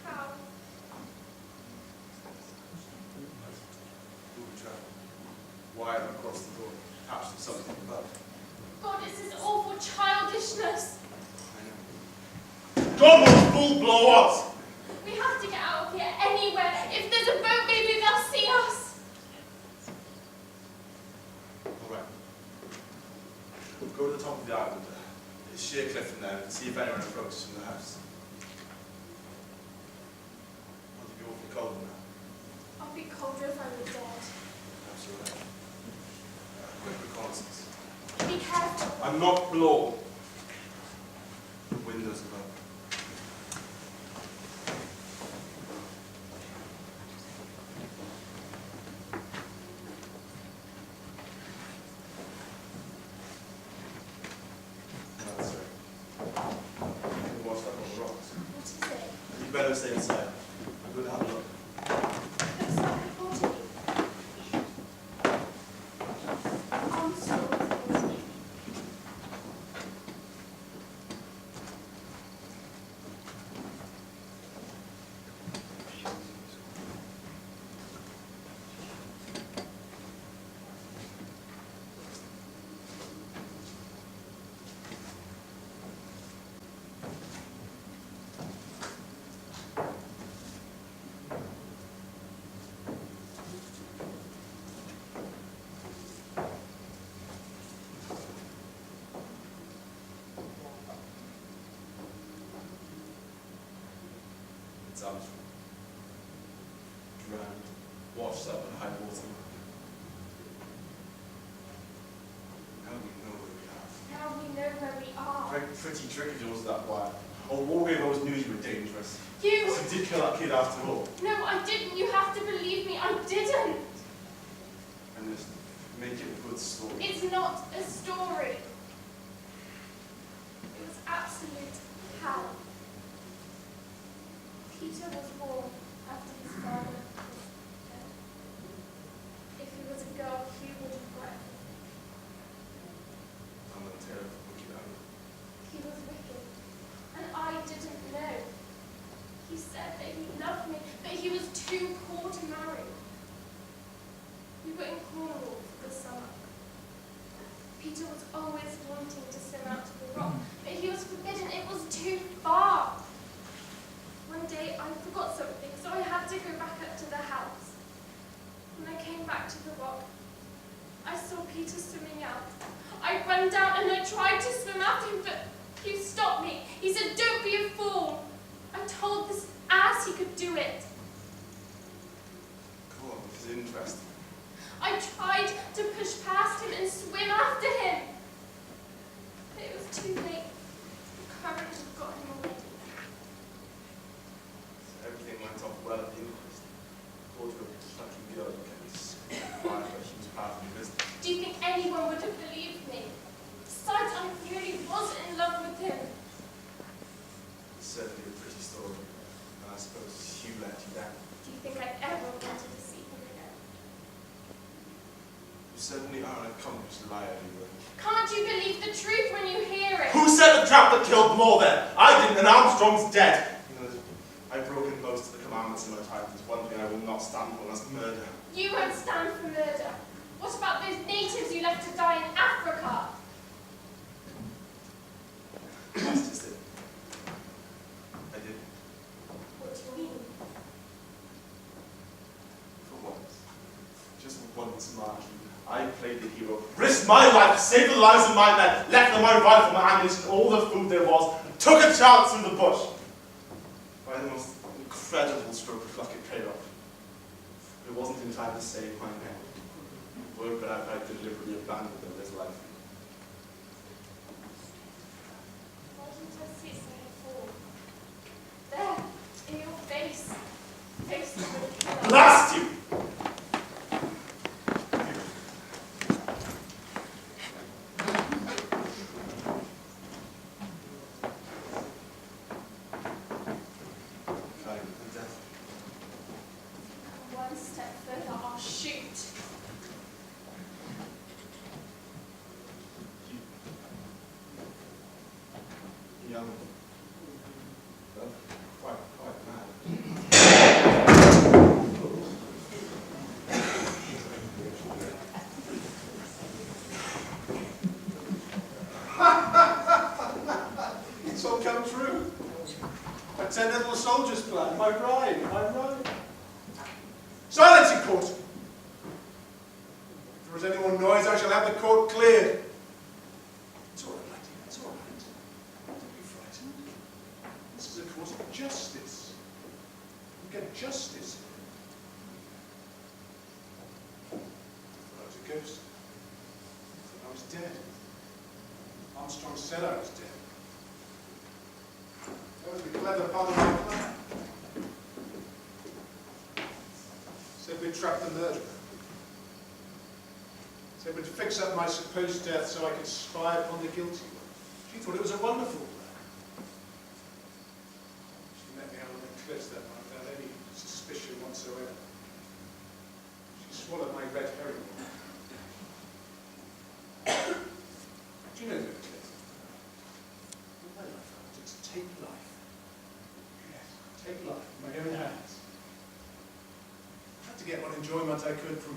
How? Why across the door? Perhaps there's something about it. God, it's this awful childishness. I know. God will full blow us! We have to get out of here anywhere. If there's a boat, maybe they'll see us. Alright. We'll go to the top of the island. There's a sheer cliff from there and see if anyone approaches from the house. Won't it be awfully cold now? I'll be colder if I were dead. Absolutely. Quick reconnaissance. Be careful. I'm not below. Windows above. That's right. You washed up on the rocks. What is it? You better stay inside. I'm going to have a look. Looks like a body. Armstrong's body. It's Armstrong. Drowned. Washed up in high water. Now we know where we are. Now we know where we are. Pretty tricky doors that wire. Old Wargrave always knew you were dangerous. You! did kill that kid after all. No, I didn't. You have to believe me. I didn't. And just make it a good story. It's not a story. It was absolute hell. Peter was born after his father was dead. If he was a girl, he would have wept. I'm a terrible wicked animal. He was wicked, and I didn't know. He said that he loved me, but he was too poor to marry. We were in Cornwall for the summer. Peter was always wanting to swim out to the rock, but he was forbidden. It was too far. One day I forgot something, so I had to go back up to the house. When I came back to the rock, I saw Peter swimming out. I ran down and I tried to swim after him, but he stopped me. He said, "Don't be a fool." I told this ass he could do it. Go on, this is interesting. I tried to push past him and swim after him. But it was too late. The current had got him already. So everything went off well at the inquest. Called her a plucky girl who can be quiet, but she was part of the business. Do you think anyone would have believed me? Besides, I really was in love with him. It's certainly a pretty story. And I suppose Hugh let you down. Do you think I ever wanted to see him again? You certainly are an accomplished liar, you were. Can't you believe the truth when you hear it? Who set the trap that killed Moore then? I didn't, and Armstrong's dead. You know, I've broken most of the commandments in my time. There's one thing I will not stand for, and that's murder. You won't stand for murder. What about those natives you left to die in Africa? That's just it. I did. What do you mean? For once. Just once, Margie. I played the hero, risked my life, saved the lives of my men, left them my rifle, my ammunition, all the food there was, and took a chance through the bush. By the most incredible stroke of luck, it paid off. It wasn't in time to save my men. Word that I deliberately abandoned them this life. Why didn't I see something fall? There, in your face. Face of the killer. Blast you! One step further, I'll shoot. Young. Well, quite mad. It's all come true. My 10 little soldiers plan, my bride, my bride. Silence in court! If there is any more noise, I shall have the court cleared. It's all right, lady, it's all right. Don't be frightened. This is a court of justice. You get justice. I thought I was a ghost. I thought I was dead. Armstrong said I was dead. That was the clever part of my plan. Said we'd trap the murderer. Said we'd fix up my supposed death so I could spy upon the guilty one. She thought it was a wonderful plan. She met me out on the cliffs that night without any suspicion whatsoever. She swallowed my red herring. Do you know the cliff? In my life, I wanted to take life. Yes, take life in my own hands. I had to get what enjoyment I could from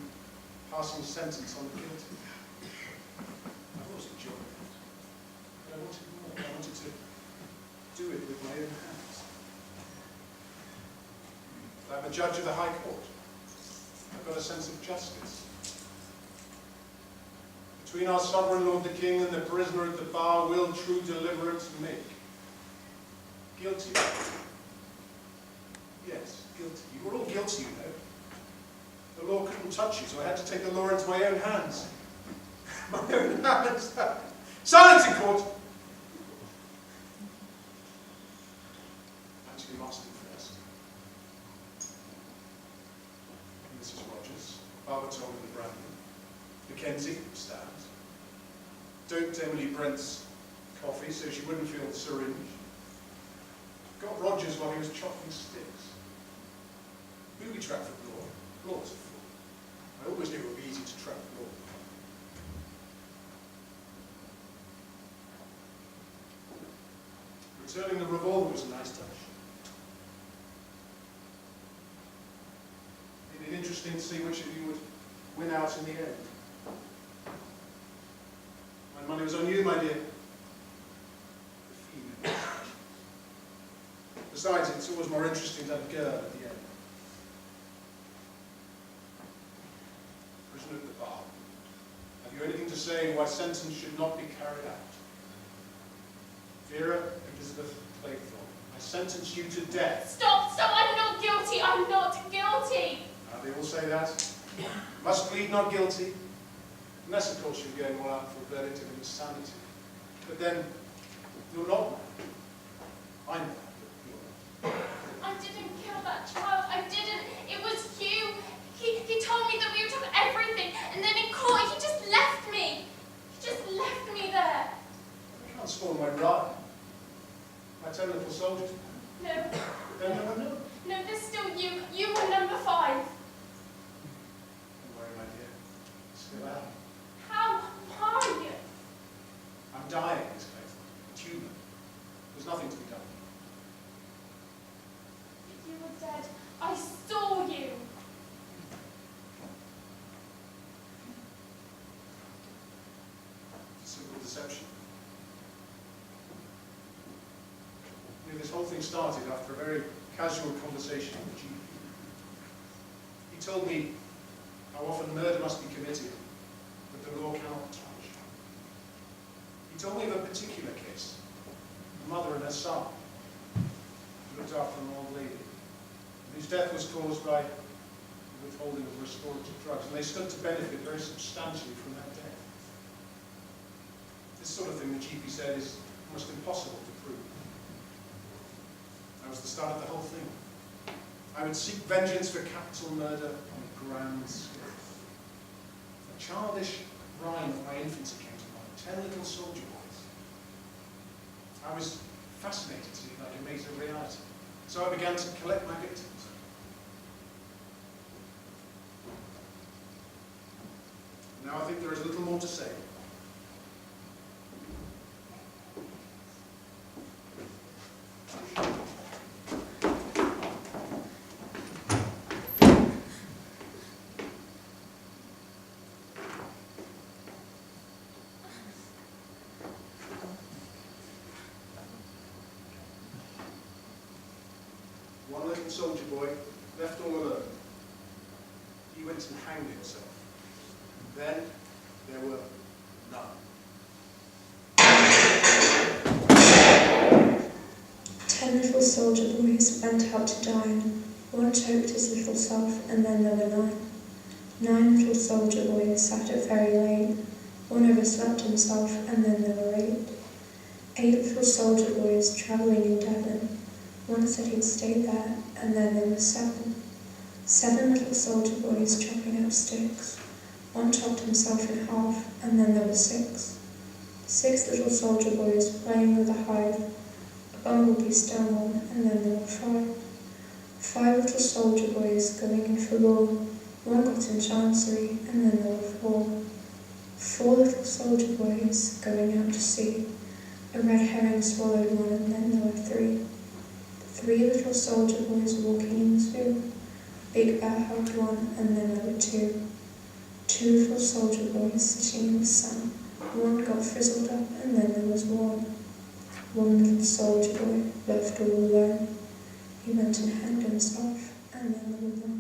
passing sentence on the guilty. I was enjoying it. But I wanted more. I wanted to do it with my own hands. But I'm a judge of the High Court. I've got a sense of justice. Between our sovereign Lord the King and the prisoner at the bar will true deliverance make. Guilty. Yes, guilty. You were all guilty, you know. The law couldn't touch you, so I had to take the law into my own hands. My own hands. Silence in court! Actually, Marston first. Mrs. Rogers, Barberton and Brandon, Mackenzie, stands. Doped Emily Brent's coffee so she wouldn't feel the syringe. Got Rogers while he was chopping sticks. Booby trapped for Law. Law's a fool. I always knew it would be easy to trap Law. Returning the revolver was a nice touch. It'd be interesting to see which of you would win out in the end. My money was on you, my dear. The female. Besides, it's always more interesting to have a girl at the end. Prisoner at the bar. Have you anything to say why sentence should not be carried out? Vera Elizabeth Claythorne, I sentence you to death. Stop, I'm not guilty, I'm not guilty. They all say that. Must plead not guilty. Unless, of course, you're going all out for a verdict of insanity. But then, you're not mad. I'm mad, but you're not. I didn't kill that child, I didn't. It was you. He told me that we would have everything, and then in court he just left me. He just left me there. I transformed my bride. My 10 little soldiers. No. Then no one knew. No, there's still you. You were number 5. Don't worry, my dear. Still am. How? Why? I'm dying, Miss Claythorne. A tumor. There's nothing to be done. You were dead. I saw you. It's a simple deception. You know, this whole thing started after a very casual conversation with the GP. He told me how often murder must be committed that the law cannot touch. He told me of a particular case, a mother and her son, who looked after an old lady, whose death was caused by the withholding of restorative drugs, and they stood to benefit very substantially from that death. This sort of thing, the GP said, is almost impossible to prove. That was the start of the whole thing. I would seek vengeance for capital murder on a grand scale. A childish rhyme of my infancy came to mind, 10 little soldier boys. I was fascinated to see if I could make it a reality. So I began to collect my victims. Now I think there is a little more to say. One little soldier boy, left all alone. He went and hanged himself. Then there were none. 10 little soldier boys went out to dine. One choked his little self, and then there were 9. 9 little soldier boys sat up very late. One overslept himself, and then there were 8. 8 little soldier boys travelling in Devon. One said he'd stay there, and then there were 7. 7 little soldier boys chopping out sticks. One chopped himself in half, and then there were 6. 6 little soldier boys playing with a hive. A bumblebee stung one, and then there were 5. 5 little soldier boys going in for law. One got in chancery, and then there were 4. 4 little soldier boys going out to sea. A red herring swallowed one, and then there were 3. 3 little soldier boys walking in the zoo. Big bear hugged one, and then there were 2. 2 little soldier boys sitting in the sun. One got frizzled up, and then there was 1. 1 little soldier boy left all alone. He went and hanged himself, and then there were 1.